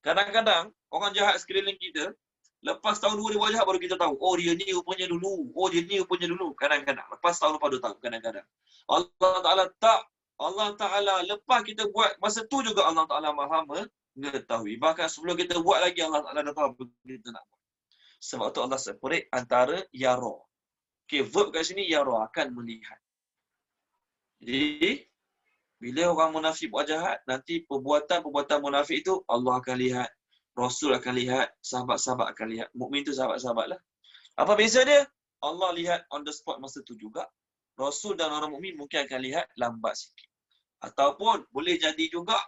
Kadang-kadang orang jahat sekeliling kita, lepas tahun 2 dia buat jahat baru kita tahu. Oh dia ni rupanya dulu. Oh dia ni rupanya dulu. Kadang-kadang. Lepas tahun lepas 2 tahun. Kadang-kadang. Allah Ta'ala tak. Allah Ta'ala lepas kita buat, masa tu juga Allah Ta'ala maha mengetahui. Bahkan sebelum kita buat lagi Allah Ta'ala dah tahu apa kita nak buat. Sebab tu Allah separate antara yara. Okay, verb kat sini yara, akan melihat. Jadi, bila orang munafik buat jahat, nanti perbuatan-perbuatan munafik itu Allah akan lihat. Rasul akan lihat, sahabat-sahabat akan lihat. Mukmin tu sahabat-sahabat lah. Apa beza dia? Allah lihat on the spot masa tu juga. Rasul dan orang mukmin mungkin akan lihat lambat sikit. Ataupun boleh jadi juga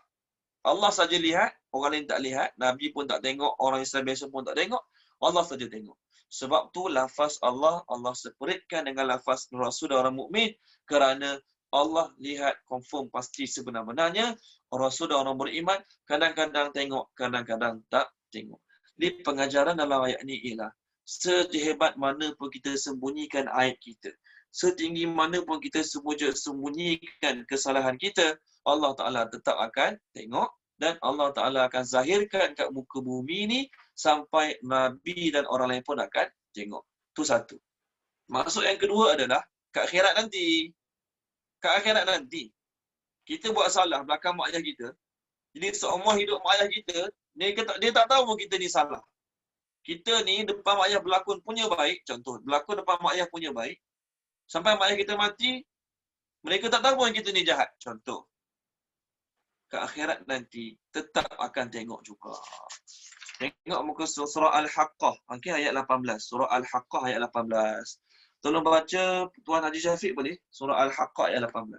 Allah saja lihat, orang lain tak lihat, Nabi pun tak tengok, orang Islam biasa pun tak tengok, Allah saja tengok. Sebab tu lafaz Allah separatekan dengan lafaz Rasul dan orang mukmin kerana Allah lihat confirm pasti sebenar-benarnya. Rasul dan orang beriman kadang-kadang tengok, kadang-kadang tak tengok. Jadi pengajaran dalam ayat ni ialah sehebat mana pun kita sembunyikan aib kita, setinggi mana pun kita sembunyikan kesalahan kita, Allah Ta'ala tetap akan tengok dan Allah Ta'ala akan zahirkan kat muka bumi ni sampai Nabi dan orang lain pun akan tengok. Itu satu. Maksud yang kedua adalah kat akhirat nanti. Kat akhirat nanti, kita buat salah belakang mak ayah kita. Jadi seumur hidup mak ayah kita, dia tak tahu pun kita ni salah. Kita ni depan mak ayah berlakon punya baik, contoh, berlakon depan mak ayah punya baik. Sampai mak ayah kita mati, mereka tak tahu pun kita ni jahat, contoh. Kat akhirat nanti, tetap akan tengok juga. Tengok muka surah Al-Haqqah, okay, ayat 18. Surah Al-Haqqah ayat 18. Tolong baca Tuan Haji Syafiq boleh? Surah Al-Haqqah ayat 18.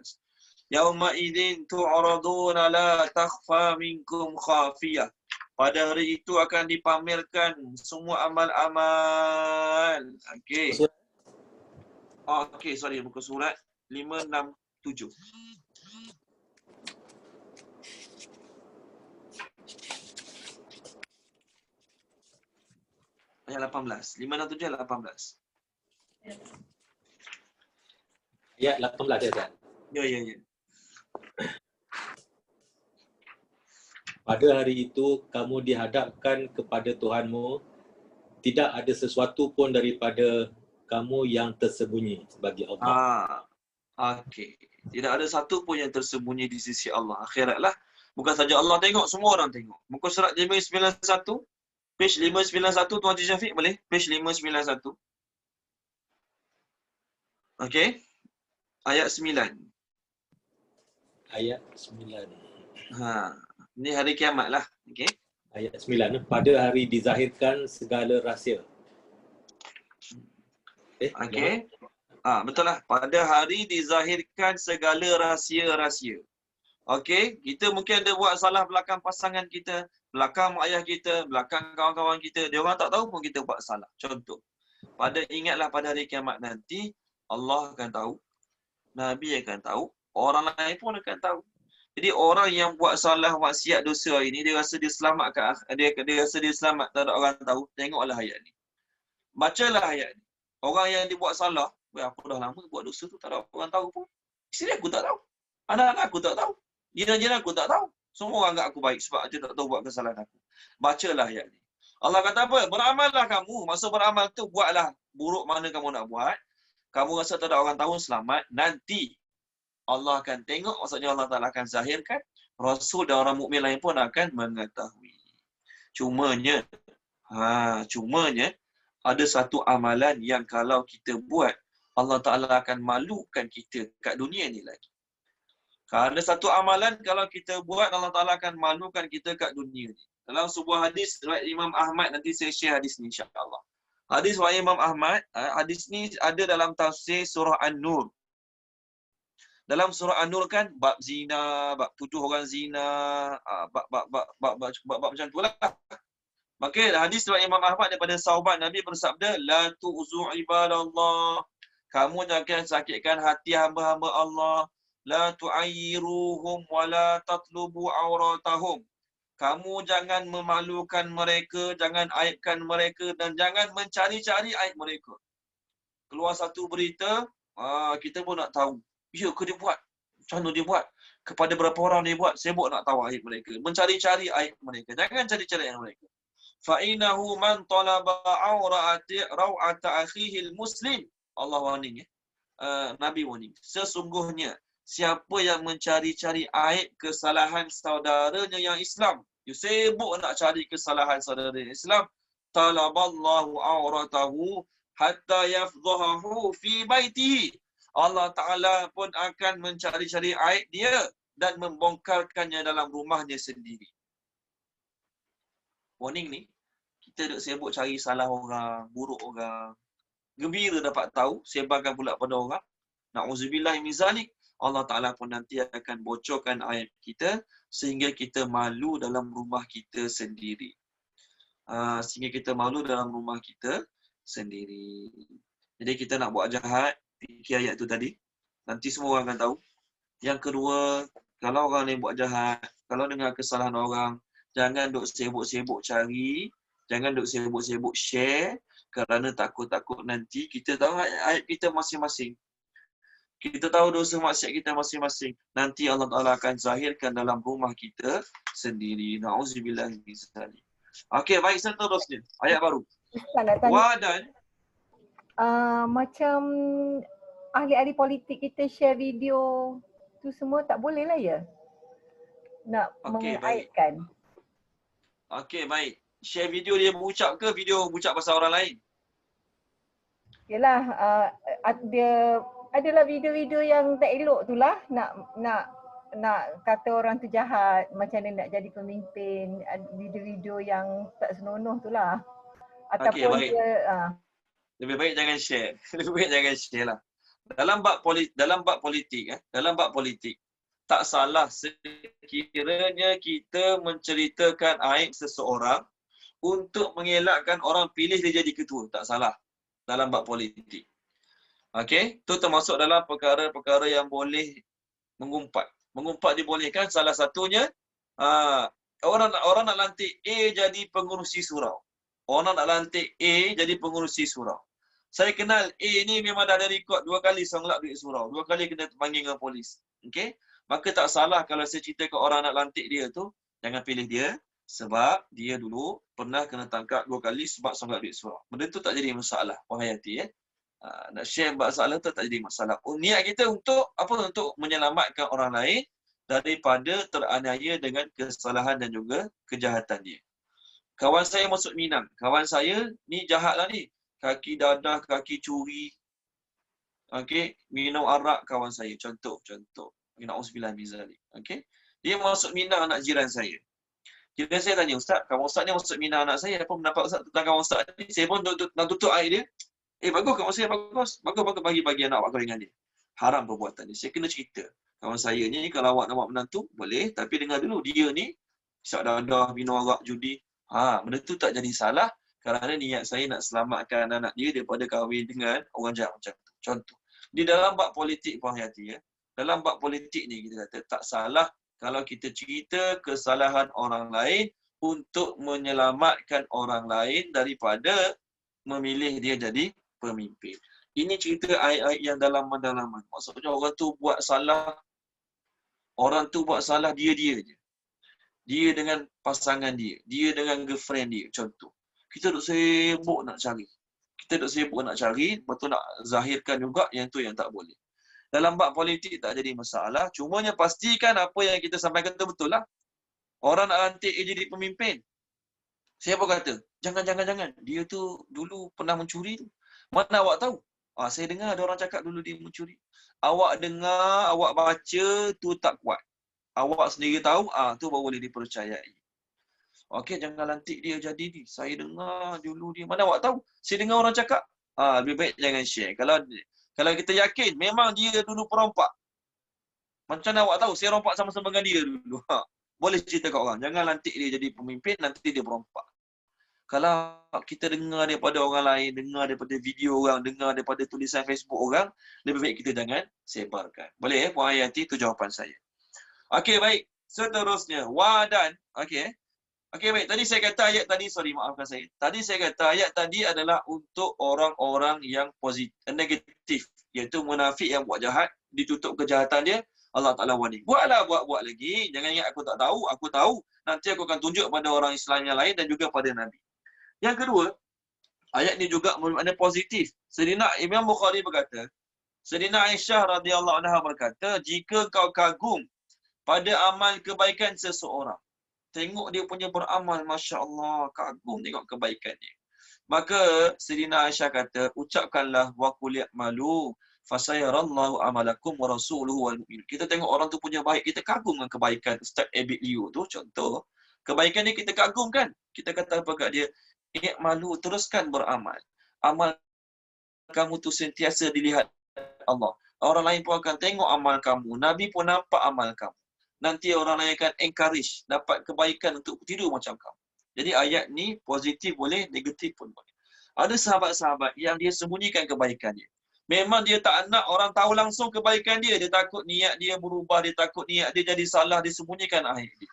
Yauma idzin tu'raduna la takhfa minkum khafiyah. Pada hari itu akan dipamerkan semua amal-amal. Okey. Okey, sorry, muka surat 567. Ayat 18. 567 ayat 18. Ayat 18 ya, Ustaz? Ya. Pada hari itu kamu dihadapkan kepada Tuhanmu, tidak ada sesuatu pun daripada kamu yang tersembunyi bagi Allah. Okey. Tidak ada satu pun yang tersembunyi di sisi Allah. Akhirat lah. Bukan saja Allah tengok, semua orang tengok. Muka surat 591, page 591, Tuan Haji Syafiq boleh? Page 591. Okey. Ayat 9. Ayat 9. Ini hari kiamat lah. Okey. Ayat 9. Pada hari dizahirkan segala rahsia. Okey. Betul lah. Pada hari dizahirkan segala rahsia-rahsia. Okey. Kita mungkin ada buat salah belakang pasangan kita, belakang mak ayah kita, belakang kawan-kawan kita. Dia orang tak tahu pun kita buat salah. Contoh. Ingatlah pada hari kiamat nanti, Allah akan tahu, Nabi akan tahu, orang lain pun akan tahu. Jadi orang yang buat salah, maksiat, dosa hari ni, dia rasa dia selamat dia rasa dia selamat, tak ada orang tahu. Tengoklah ayat ni. Bacalah ayat ni. Orang yang dia buat salah, aku dah lama buat dosa tu, tak ada orang tahu pun. Isteri aku tak tahu. Anak-anak aku tak tahu. Jiran-jiran aku tak tahu. Semua orang anggap aku baik sebab dia tak tahu buat kesalahan aku. Bacalah ayat ni. Allah kata apa? Beramallah kamu. Maksud beramal tu, buatlah buruk mana kamu nak buat. Kamu rasa tak ada orang tahu, selamat. Nanti Allah akan tengok, maksudnya Allah Ta'ala akan zahirkan. Rasul dan orang mukmin lain pun akan mengetahui. Cumanya ada satu amalan yang kalau kita buat, Allah Ta'ala akan malukan kita kat dunia ni lagi. Ada satu amalan kalau kita buat, Allah Ta'ala akan malukan kita kat dunia ni. Dalam sebuah hadis riwayat Imam Ahmad, nanti saya share hadis ni insya-Allah. Hadis riwayat Imam Ahmad, hadis ni ada dalam tafsir surah An-Nur. Dalam surah An-Nur kan bab zina, bab tuduh orang zina, bab macam tu lah. Maka hadis riwayat Imam Ahmad daripada sahabat Nabi bersabda, la tu'zu ibadallah. Kamu jangan sakitkan hati hamba-hamba Allah. La tu'ayyiruhum wa la tatlubu auratahum. Kamu jangan memalukan mereka, jangan aibkan mereka dan jangan mencari-cari aib mereka. Keluar satu berita, kita pun nak tahu. Ya ke dia buat? Macam mana dia buat? Kepada berapa orang dia buat? Sibuk nak tahu aib mereka. Mencari-cari aib mereka. Jangan cari-cari aib mereka. Fa'inahu man talaba raw'ata akhihil muslim. Allah warning ya. Nabi warning. Sesungguhnya siapa yang mencari-cari aib kesalahan saudaranya yang Islam, dia sibuk nak cari kesalahan saudara yang Islam, talaballahu auratahu hatta yafdhahu fi baitihi. Allah Ta'ala pun akan mencari-cari aib dia dan membongkarkannya dalam rumahnya sendiri. Warning ni, kita duk sibuk cari salah orang, buruk orang. Gembira dapat tahu, sebarkan pula pada orang. Na'udzubillah min zalik. Allah Ta'ala pun nanti akan bocorkan aib kita sehingga kita malu dalam rumah kita sendiri. Sehingga kita malu dalam rumah kita sendiri. Jadi kita nak buat jahat, fikir ayat tu tadi. Nanti semua orang akan tahu. Yang kedua, kalau orang ni buat jahat, kalau dengar kesalahan orang, jangan duk sibuk-sibuk cari, jangan duk sibuk-sibuk share, kerana takut-takut nanti kita tahu aib kita masing-masing. Kita tahu dosa maksiat kita masing-masing. Nanti Allah Ta'ala akan zahirkan dalam rumah kita sendiri. Na'udzubillah min zalik. Okey, baik, seterusnya. Ayat baru. Wadan. Macam ahli-ahli politik kita share video tu semua tak boleh lah ya? Nak mengaibkan. Okey, baik. Share video dia berucap ke video berucap pasal orang lain? Yalah, dia adalah video-video yang tak elok tu lah, nak kata orang tu jahat, macam mana nak jadi pemimpin, video-video yang tak senonoh tu lah. Ataupun baik. dia Lebih baik jangan share. Lebih baik jangan share lah. Dalam bab politik, tak salah sekiranya kita menceritakan aib seseorang untuk mengelakkan orang pilih dia jadi ketua. Tak salah dalam bab politik. Okey, itu termasuk dalam perkara-perkara yang boleh mengumpat. Mengumpat dibolehkan, salah satunya orang nak lantik A jadi pengurusi surau. Orang nak lantik A jadi pengurusi surau. Saya kenal A ni memang dah ada rekod 2 kali songlak duit surau. 2 kali kena panggil dengan polis. Okey? Maka tak salah kalau saya cerita ke orang nak lantik dia tu, jangan pilih dia sebab dia dulu pernah kena tangkap 2 kali sebab songlak duit surau. Benda tu tak jadi masalah. Penghayati ya. Nak share masalah tu tak jadi masalah. Niat kita untuk apa? Untuk menyelamatkan orang lain daripada teraniaya dengan kesalahan dan juga kejahatan dia. Kawan saya masuk Minang. Kawan saya ni jahatlah ni. Kaki dadah, kaki curi. Okey, minum arak kawan saya. Contoh. Na'udzubillah min zalik. Okey. Dia masuk Minang anak jiran saya. Jiran saya tanya, "Ustaz, kawan ustaz ni masuk Minang anak saya. Apa pendapat ustaz tentang kawan ustaz ni?" Saya pun nak tutup air dia. Bagus kawan saya, bagus. Bagus bagi anak awak dengan dia. Haram perbuatan dia. Saya kena cerita. Kawan saya ni kalau awak nak buat menantu, boleh. Tapi dengar dulu, dia ni isyak dadah, minum arak, judi. Benda tu tak jadi salah kerana niat saya nak selamatkan anak dia daripada kahwin dengan orang jahat macam tu. Contoh. Di dalam bab politik, puan hati ya. Dalam bab politik ni kita kata tak salah kalau kita cerita kesalahan orang lain untuk menyelamatkan orang lain daripada memilih dia jadi pemimpin. Ini cerita aib-aib yang dalaman-dalaman. Maksudnya orang tu buat salah dia je. Dia dengan pasangan dia, dia dengan girlfriend dia, contoh. Kita duk sibuk nak cari. Lepas tu nak zahirkan juga yang tu yang tak boleh. Dalam bab politik tak jadi masalah. Cumanya pastikan apa yang kita sampaikan tu betul lah. Orang nak lantik dia jadi pemimpin. Siapa kata? Jangan. Dia tu dulu pernah mencuri tu. Mana awak tahu? Saya dengar ada orang cakap dulu dia mencuri. Awak dengar, awak baca tu tak kuat. Awak sendiri tahu, tu baru boleh dipercayai. Okey, jangan lantik dia jadi ni. Saya dengar dulu dia. Mana awak tahu? Saya dengar orang cakap. Lebih baik jangan share. Kalau kita yakin memang dia dulu perompak. Macam mana awak tahu? Saya rompak sama-sama dengan dia dulu. Boleh cerita kat orang. Jangan lantik dia jadi pemimpin, nanti dia perompak. Kalau kita dengar daripada orang lain, dengar daripada video orang, dengar daripada tulisan Facebook orang, lebih baik kita jangan sebarkan. Boleh Puan Hayati? Itu jawapan saya. Okey, baik. Seterusnya, wadan. Okey, baik. Tadi saya kata ayat tadi, maafkan saya. Tadi saya kata ayat tadi adalah untuk orang-orang yang negatif. Iaitu munafik yang buat jahat, ditutup kejahatan dia. Allah Ta'ala warning. Buatlah, buat lagi. Jangan ingat aku tak tahu. Aku tahu. Nanti aku akan tunjuk pada orang Islam yang lain dan juga pada Nabi. Yang kedua, ayat ni juga bermakna positif. Sayyidina Imam Bukhari berkata, Sayyidina Aisyah radhiyallahu anha berkata, jika kau kagum pada amal kebaikan seseorang, tengok dia punya beramal, Masya Allah, kagum tengok kebaikan dia. Maka Sayyidina Aisyah kata, ucapkanlah wa qul ya'malu fasayarallahu amalakum wa rasuluhu wal mu'minun. Kita tengok orang tu punya baik, kita kagum dengan kebaikan Ustaz Abid Liu tu, contoh. Kebaikan dia kita kagum kan? Kita kata apa kat dia? I'malu, teruskan beramal. Amal kamu tu sentiasa dilihat Allah. Orang lain pun akan tengok amal kamu. Nabi pun nampak amal kamu. Nanti orang lain akan encourage, dapat kebaikan untuk tidur macam kamu. Jadi ayat ni positif boleh, negatif pun boleh. Ada sahabat-sahabat yang dia sembunyikan kebaikan dia. Memang dia tak nak orang tahu langsung kebaikan dia. Dia takut niat dia berubah, dia takut niat dia jadi salah, dia sembunyikan aib dia.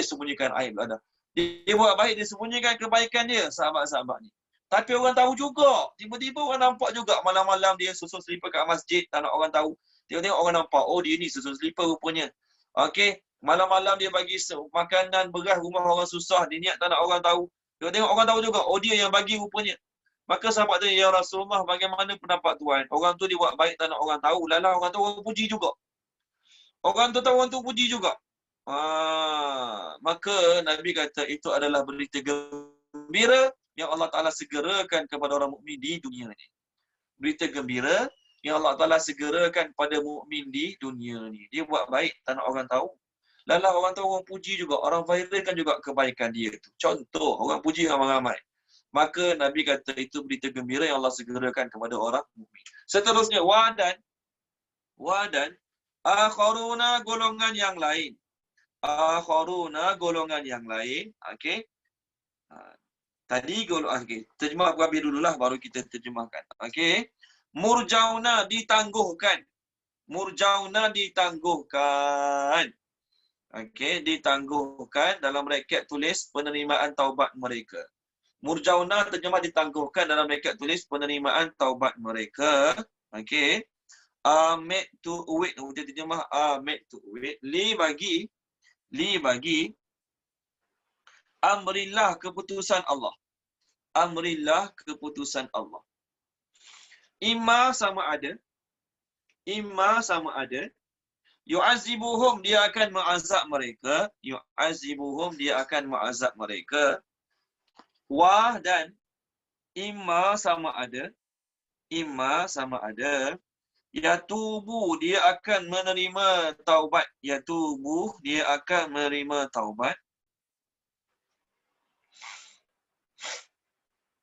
Sembunyikan aib lah dah. Dia buat baik, dia sembunyikan kebaikan dia, sahabat-sahabat ni. Tapi orang tahu juga. Tiba-tiba orang nampak juga malam-malam dia susun selipar kat masjid, tak nak orang tahu. Tengok-tengok orang nampak, oh dia ni susun selipar rupanya. Okey, malam-malam dia bagi makanan, beras rumah orang susah, dia niat tak nak orang tahu. Tengok-tengok orang tahu juga, oh dia yang bagi rupanya. Maka sahabat tu, ya Rasulullah, bagaimana pendapat Tuhan? Orang tu dia buat baik tak nak orang tahu, lala orang tu orang puji juga. Orang tu tahu orang tu puji juga. Maka Nabi kata itu adalah berita gembira yang Allah Ta'ala segerakan kepada orang mukmin di dunia ni. Berita gembira yang Allah Ta'ala segerakan pada mukmin di dunia ni. Dia buat baik, tak nak orang tahu. Lala orang tahu, orang puji juga. Orang viralkan juga kebaikan dia tu. Contoh, orang puji ramai-ramai. Maka Nabi kata itu berita gembira yang Allah segerakan kepada orang mukmin. Seterusnya, wadan. Akharuna, golongan yang lain. Akharuna, golongan yang lain. Okey. Tadi okey, terjemah Abu Habib dululah baru kita terjemahkan. Okey. Murjauna, ditangguhkan. Murjauna, ditangguhkan. Okey, ditangguhkan dalam braket tulis penerimaan taubat mereka. Murjauna terjemah ditangguhkan dalam braket tulis penerimaan taubat mereka. Okey. Amid to wait, kita terjemah amid to wait. Li bagi amrillah, keputusan Allah. Amrillah, keputusan Allah. Imma sama ada. Yu'azibuhum, dia akan mengazab mereka. Yu'azibuhum, dia akan mengazab mereka. Wa dan imma sama ada. Yatubu, dia akan menerima taubat. Yatubu, dia akan menerima taubat.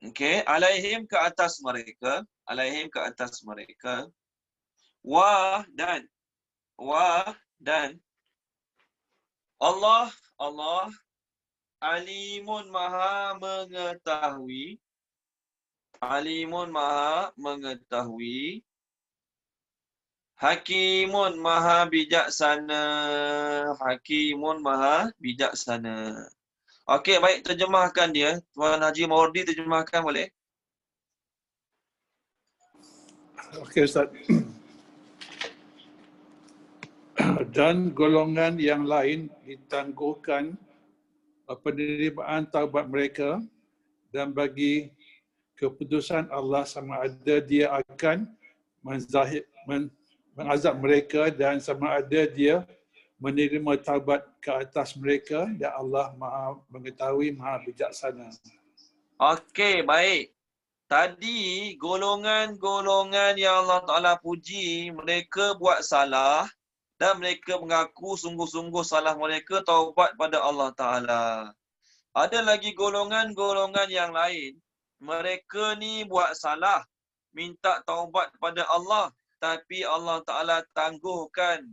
Okey, alaihim, ke atas mereka. Alaihim, ke atas mereka. Wa dan Allah alimun, maha mengetahui. Alimun, maha mengetahui. Hakimun, maha bijaksana. Hakimun, maha bijaksana. Okey, baik, terjemahkan dia. Tuan Haji Mawardi terjemahkan boleh? Okey Ustaz. Dan golongan yang lain ditangguhkan penerimaan taubat mereka dan bagi keputusan Allah sama ada dia akan mengazab mereka dan sama ada dia menerima taubat ke atas mereka dan Allah maha mengetahui, maha bijaksana. Okey, baik. Tadi golongan-golongan yang Allah Ta'ala puji, mereka buat salah dan mereka mengaku sungguh-sungguh salah mereka, taubat pada Allah Ta'ala. Ada lagi golongan-golongan yang lain, mereka ni buat salah, minta taubat pada Allah, tapi Allah Ta'ala tangguhkan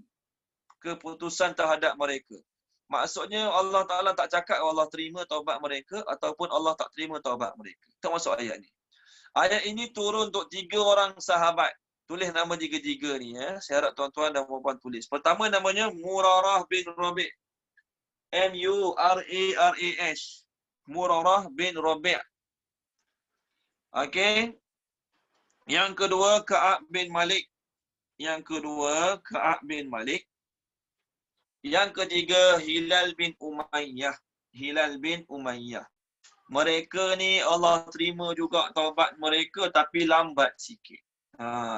keputusan terhadap mereka. Maksudnya Allah Ta'ala tak cakap Allah terima taubat mereka ataupun Allah tak terima taubat mereka. Itu maksud ayat ni. Ayat ini turun untuk 3 orang sahabat. Tulis nama 3 ni ya. Saya harap tuan-tuan dan puan-puan tulis. Pertama namanya Murarah bin Rabi'. M-U-R-A-R-A-S. Murarah bin Rabi'. Okey. Yang kedua Ka'ab bin Malik. Yang ketiga, Hilal bin Umayyah. Hilal bin Umayyah. Mereka ni Allah terima juga taubat mereka tapi lambat sikit.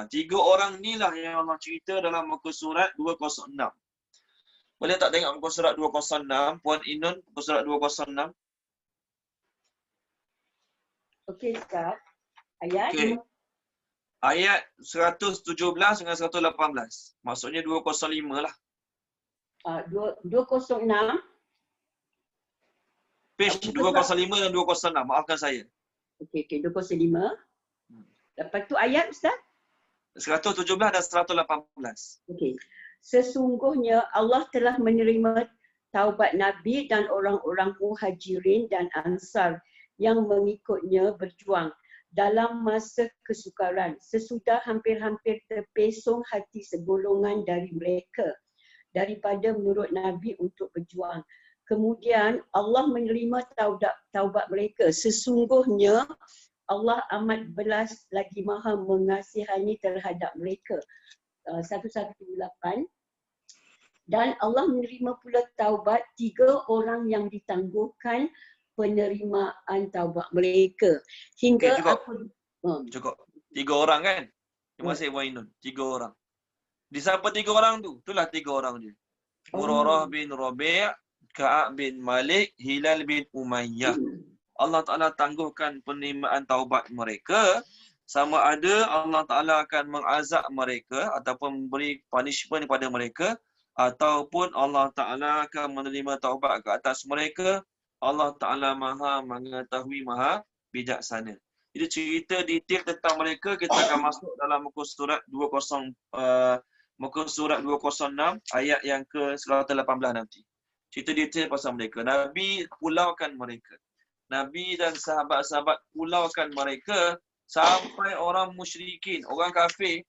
Tiga orang ni lah yang Allah cerita dalam muka surat 206. Boleh tak tengok muka surat 206, Puan Inun, muka surat 206? Okey, Ustaz. Ayat? Okey. Ayat 117 dengan 118. Maksudnya 205 lah. 206. Page 205 dan 206. Maafkan saya. Okey, 205. Lepas tu ayat, Ustaz? 117 dan 118. Okey. Sesungguhnya Allah telah menerima taubat Nabi dan orang-orang Muhajirin dan Ansar yang mengikutnya berjuang dalam masa kesukaran sesudah hampir-hampir terpesong hati segolongan dari mereka daripada menurut Nabi untuk berjuang. Kemudian Allah menerima taubat mereka. Sesungguhnya Allah amat belas lagi maha mengasihani terhadap mereka. 118. Dan Allah menerima pula taubat 3 orang yang ditangguhkan penerimaan taubat mereka. Hingga Cukup. 3 orang kan? Terima kasih Puan Inun. 3 orang. Di siapa 3 orang tu? Itulah 3 orang je. Murarah bin Rabi', Ka'ab bin Malik, Hilal bin Umayyah. Allah Ta'ala tangguhkan penerimaan taubat mereka. Sama ada Allah Ta'ala akan mengazab mereka ataupun memberi punishment kepada mereka, ataupun Allah Ta'ala akan menerima taubat ke atas mereka. Allah Ta'ala maha mengetahui, maha bijaksana. Jadi cerita detail tentang mereka kita akan masuk dalam muka surat 206 ayat yang ke 118 nanti. Cerita detail pasal mereka. Nabi pulaukan mereka. Nabi dan sahabat-sahabat pulaukan mereka sampai orang musyrikin, orang kafir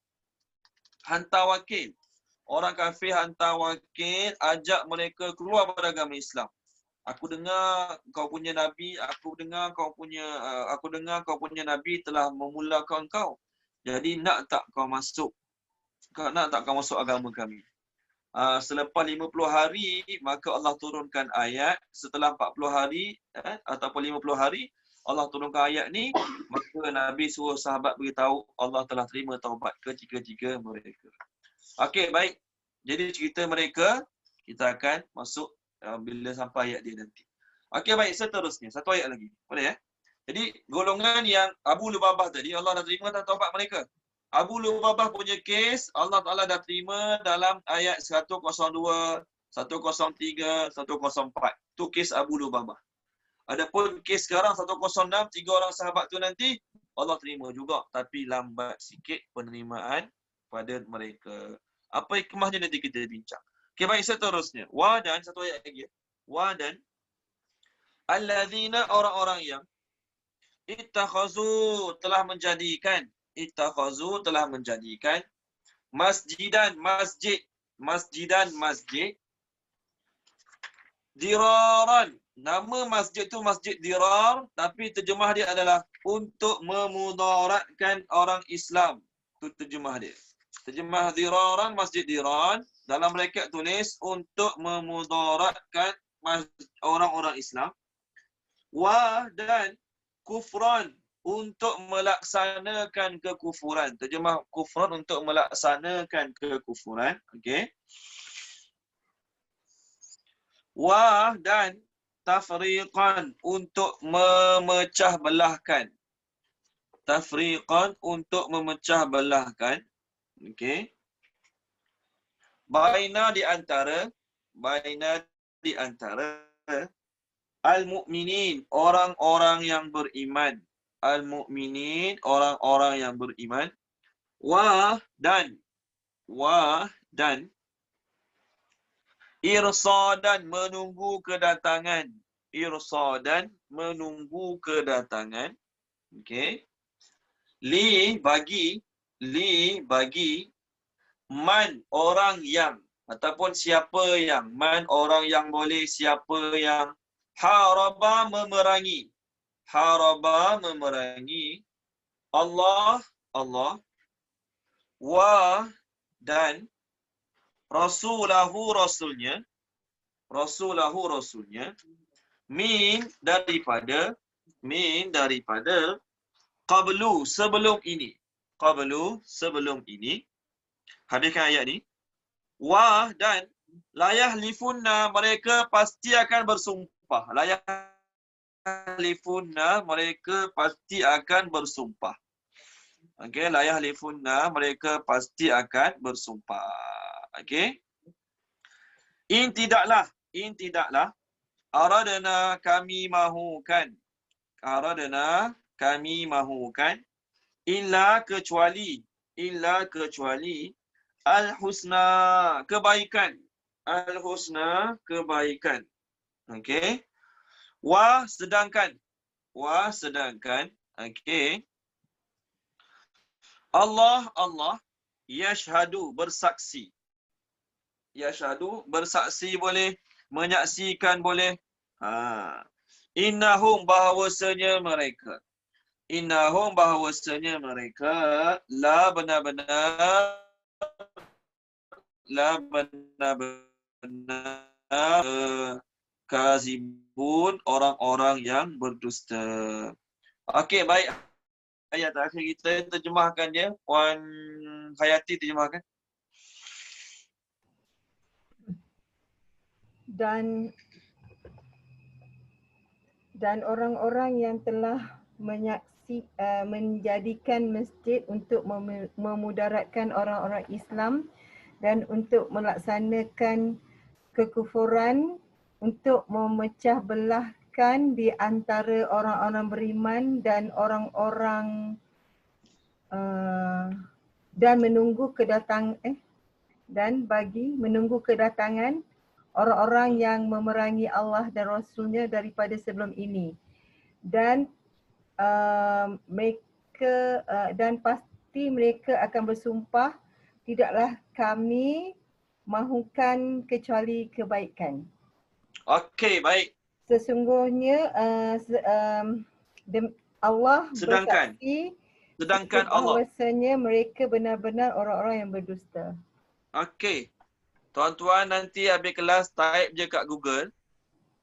hantar wakil. Orang kafir hantar wakil ajak mereka keluar pada agama Islam. Aku dengar kau punya nabi, aku dengar kau punya nabi telah memulakan kau. Jadi nak tak kau masuk agama kami? Selepas 50 hari maka Allah turunkan ayat. Setelah 40 hari ataupun 50 hari Allah turunkan ayat ni, maka Nabi suruh sahabat beritahu Allah telah terima taubat ketiga-tiga mereka. Okey, baik. Jadi cerita mereka kita akan masuk bila sampai ayat dia nanti. Okey, baik, seterusnya. Satu ayat lagi. Boleh ya? Jadi golongan yang Abu Lubabah tadi Allah dah terima taubat mereka. Abu Lubabah punya kes Allah Ta'ala dah terima dalam ayat 102, 103, 104. Tu kes Abu Lubabah. Adapun kes sekarang 106, 3 orang sahabat tu nanti Allah terima juga tapi lambat sikit penerimaan pada mereka. Apa hikmahnya nanti kita bincang. Okey, baik, seterusnya. Wadan, satu ayat lagi. Wadan allazina, orang-orang yang ittakhazu telah menjadikan masjid diraran. Nama masjid tu masjid dirar tapi terjemah dia adalah untuk memudaratkan orang Islam. Tu terjemah dia. Terjemah diraran, masjid dirar, dalam bracket tulis untuk memudaratkan orang-orang Islam. Wa, dan kufran, untuk melaksanakan kekufuran. Terjemah kufran untuk melaksanakan kekufuran. Okey. Wa, dan tafriqan, untuk memecah belahkan. Tafriqan, untuk memecah belahkan. Okey. Baina di antara al-mu'minin, orang-orang yang beriman. Al-mu'minin, orang-orang yang beriman. Wa, dan irsadan, menunggu kedatangan. Irsadan, menunggu kedatangan. Okey. Li, bagi man, orang yang, ataupun siapa yang, man, orang yang boleh, siapa yang haraba, memerangi. Haraba, memerangi Allah, wa, dan rasulahu, rasulnya, rasulahu rasulnya, min daripada qablu sebelum ini. Qablu sebelum ini. Hadirkan ayat ni. Wa dan la yahlifunna mereka pasti akan bersumpah. La yahlifunna mereka pasti akan bersumpah. Okey, la yahlifunna mereka pasti akan bersumpah. Okey. In tidaklah aradna kami mahukan. Aradna kami mahukan illa kecuali al-husna kebaikan. Al-husna kebaikan. Okey. Wa sedangkan okey. Allah yashhadu bersaksi. Yashhadu bersaksi boleh, menyaksikan boleh. Innahum bahawasanya mereka la benar-benar kazibun, orang-orang yang berdusta. Okey, baik. Ayat terakhir kita terjemahkan dia. Puan Hayati terjemahkan. Dan orang-orang yang telah menjadikan masjid untuk memudaratkan orang-orang Islam dan untuk melaksanakan kekufuran, untuk memecah belahkan di antara orang-orang beriman dan orang-orang dan menunggu kedatangan orang-orang yang memerangi Allah dan Rasulnya daripada sebelum ini. Dan pasti mereka akan bersumpah, tidaklah kami mahukan kecuali kebaikan. Okey, baik. Sesungguhnya Allah bersaksi bahawasanya mereka benar-benar orang-orang yang berdusta. Okey. Tuan-tuan nanti habis kelas type je kat Google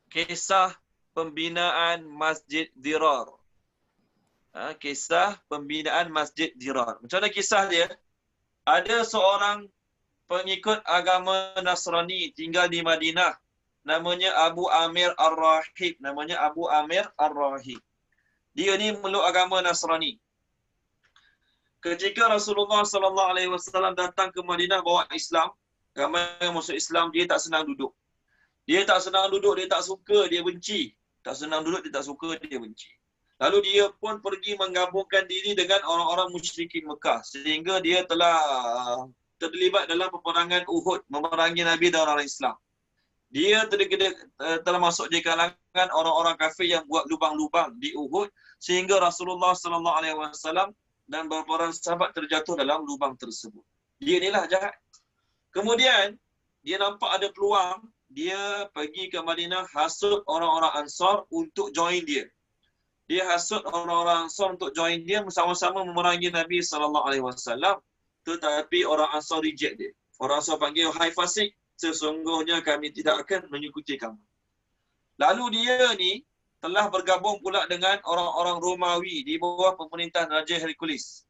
kisah pembinaan Masjid Dirar. Kisah pembinaan Masjid Dirar. Macam mana kisah dia? Ada seorang pengikut agama Nasrani tinggal di Madinah. Namanya Abu Amir Ar-Rahib. Dia ni meluk agama Nasrani. Ketika Rasulullah SAW datang ke Madinah bawa Islam, ramai yang masuk Islam, dia tak senang duduk. Dia tak suka, dia benci. Tak senang duduk, dia tak suka, dia benci. Lalu dia pun pergi menggabungkan diri dengan orang-orang musyrikin Mekah. Sehingga dia telah terlibat dalam peperangan Uhud, memerangi Nabi dan orang Islam. Dia telah masuk di kalangan orang-orang kafir yang buat lubang-lubang di Uhud, sehingga Rasulullah SAW dan beberapa orang sahabat terjatuh dalam lubang tersebut. Dia inilah jahat. Kemudian dia nampak ada peluang, dia pergi ke Madinah hasut orang-orang Ansar untuk join dia. Dia hasut orang-orang Ansar untuk join dia, bersama-sama memerangi Nabi SAW. Tetapi orang Ansar reject dia. Orang Ansar panggil, "Hai fasik, sesungguhnya kami tidak akan mengikuti kamu." Lalu dia ni telah bergabung pula dengan orang-orang Romawi di bawah pemerintahan Raja Hercules.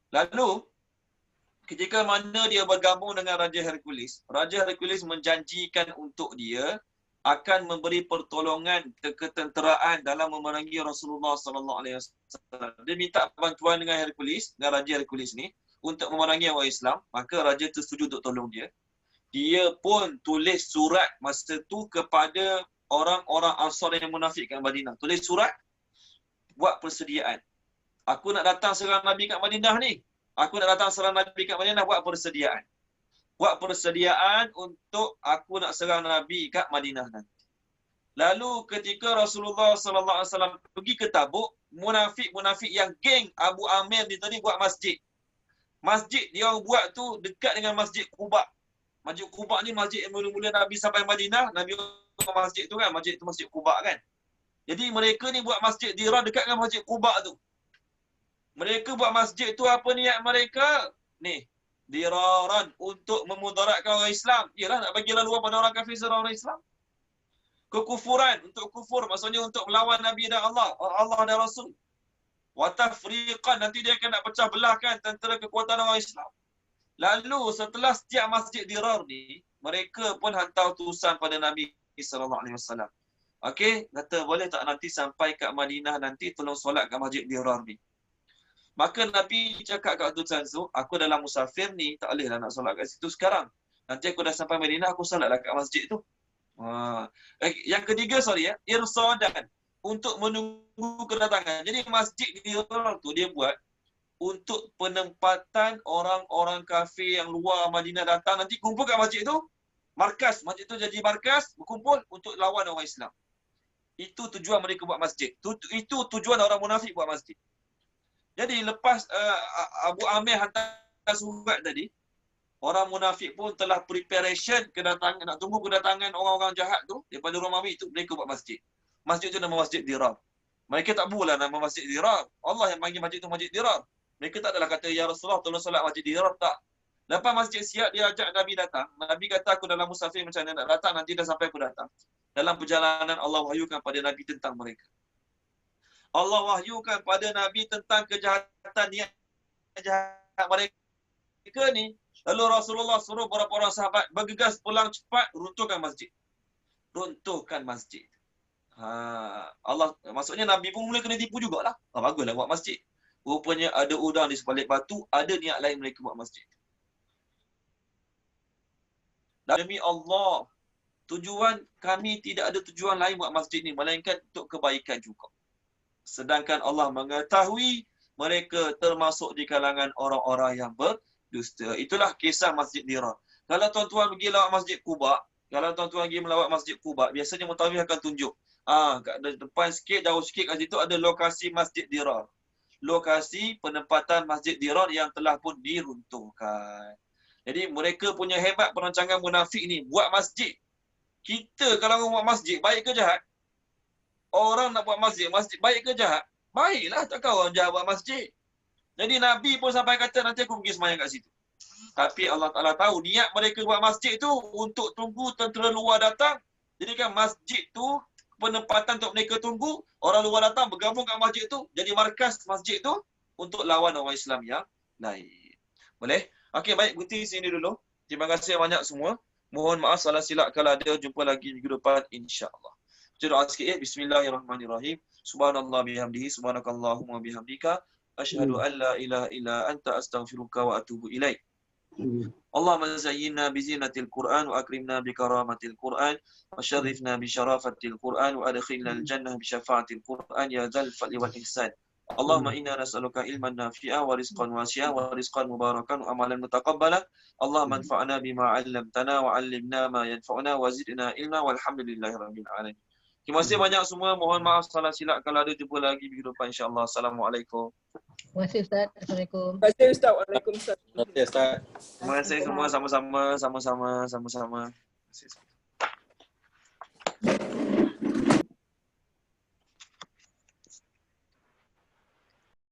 Lalu ketika mana dia bergabung dengan Raja Hercules menjanjikan untuk dia akan memberi pertolongan ketenteraan dalam memerangi Rasulullah SAW. Dia minta bantuan dengan Raja Hercules ni untuk memerangi orang Islam, maka raja tu setuju untuk tolong dia. Dia pun tulis surat masa tu kepada orang-orang Ansar yang munafik kat Madinah. Tulis surat, buat persediaan. Aku nak datang serang Nabi kat Madinah ni. Buat persediaan. Buat persediaan untuk aku nak serang Nabi kat Madinah nanti. Lalu ketika Rasulullah SAW pergi ke Tabuk, munafik-munafik yang geng Abu Amir ni tadi buat masjid. Masjid dia orang buat tu dekat dengan Masjid Quba. Masjid Quba ni masjid yang mula-mula Nabi sampai Madinah, Nabi masjid tu kan, masjid tu Masjid Quba kan. Jadi mereka ni buat masjid Dirar dekat dengan Masjid Quba tu. Mereka buat masjid tu apa niat mereka? Ni, diraran, untuk memudaratkan orang Islam. Yalah, nak bagi laluan pada orang kafir serta orang Islam. Kekufuran, untuk kufur, maksudnya untuk melawan Nabi dan Allah dan Rasul. Wa tafriqan, nanti dia akan nak pecah belahkan tentera kekuatan orang Islam. Lalu setelah setiap masjid dirar ni, mereka pun hantar utusan pada Nabi sallallahu alaihi wasallam. Okey, kata boleh tak nanti sampai kat Madinah nanti tolong solat kat masjid dirar ni. Maka Nabi cakap kat utusan tu, aku dalam musafir ni tak bolehlah nak solat kat situ sekarang. Nanti aku dah sampai Madinah, aku solatlah kat masjid tu. Yang ketiga, irsadan, untuk menunggu kedatangan. Jadi masjid dirar tu dia buat untuk penempatan orang-orang kafir yang luar Madinah datang, nanti kumpul kat masjid tu, markas, masjid tu jadi markas, berkumpul untuk lawan orang Islam. Itu tujuan mereka buat masjid. Itu tujuan orang munafik buat masjid. Jadi lepas Abu Amir hantar surat tadi, orang munafik pun telah preparation kedatangan, nak tunggu kedatangan orang-orang jahat tu daripada Romawi tu, mereka buat masjid. Masjid tu nama Masjid Dirar. Mereka tak buatlah nama Masjid Dirar. Allah yang panggil masjid tu Masjid Dirar. Mereka tak adalah kata, ya Rasulullah tolong solat Masjid Dirar, tak. Lepas masjid siap, dia ajak Nabi datang. Nabi kata, aku dalam musafir macam mana nak datang, nanti dah sampai aku datang. Dalam perjalanan Allah wahyukan pada Nabi tentang mereka. Allah wahyukan pada Nabi tentang kejahatan niat jahat mereka ni. Lalu Rasulullah suruh beberapa orang sahabat bergegas pulang cepat, runtuhkan masjid. Runtuhkan masjid. Allah, maksudnya Nabi pun mula kena tipu jugalah. Baguslah buat masjid. Rupanya ada udang di sebalik batu, ada niat lain mereka buat masjid. Demi Allah, tujuan kami tidak ada tujuan lain buat masjid ni, melainkan untuk kebaikan juga. Sedangkan Allah mengetahui mereka termasuk di kalangan orang-orang yang berdusta. Itulah kisah Masjid Dirar. Kalau tuan-tuan pergi lawat Masjid Quba, kalau tuan-tuan pergi melawat Masjid Quba, biasanya mutawif akan tunjuk. Kat depan sikit, jauh sikit kat situ ada lokasi Masjid Dirar. Lokasi penempatan Masjid Dirar yang telah pun diruntuhkan. Jadi mereka punya hebat perancangan munafik ni buat masjid. Kita kalau orang buat masjid, baik ke jahat? Orang nak buat masjid, masjid baik ke jahat? Baiklah, takkan orang jahat buat masjid. Jadi Nabi pun sampai kata nanti aku pergi semayang kat situ. Tapi Allah Ta'ala tahu niat mereka buat masjid tu untuk tunggu tentera luar datang. Jadi kan masjid tu penempatan untuk mereka tunggu, orang luar datang bergabung kat masjid tu, jadi markas masjid tu untuk lawan orang Islam yang lain. Boleh? Okey, baik, berhenti sini dulu. Terima kasih banyak semua. Mohon maaf salah silap kalau ada. Jumpa lagi minggu depan insya-Allah. Kita doa sikit. Bismillahirrahmanirrahim. Subhanallah bihamdihi, subhanakallahumma bihamdika, asyhadu an la ilaha illa anta astaghfiruka wa atubu ilaik. Allahumma zayyinna bi zinatil Qur'an wa akrimna bi karamatil Qur'an wa syarrifna bi syarafatil Qur'an wa adkhilna al-jannah bi syafaatil Qur'an ya dzal fadli wal ihsan. Allahumma inna nas'aluka ilman nafi'a wa rizqan wasi'a wa rizqan mubarakan wa amalan mutaqabbala. Allahumma anfa'na bima 'allamtana wa 'allimna ma yanfa'una wa zidna ilma walhamdulillahirabbil alamin. Terima kasih banyak semua. Mohon maaf salah silap kalau ada. Jumpa lagi minggu depan insya-Allah. Assalamualaikum. Terima kasih Ustaz. Assalamualaikum. Terima kasih Ustaz. Waalaikumsalam. Terima kasih Ustaz. Terima kasih semua, sama-sama.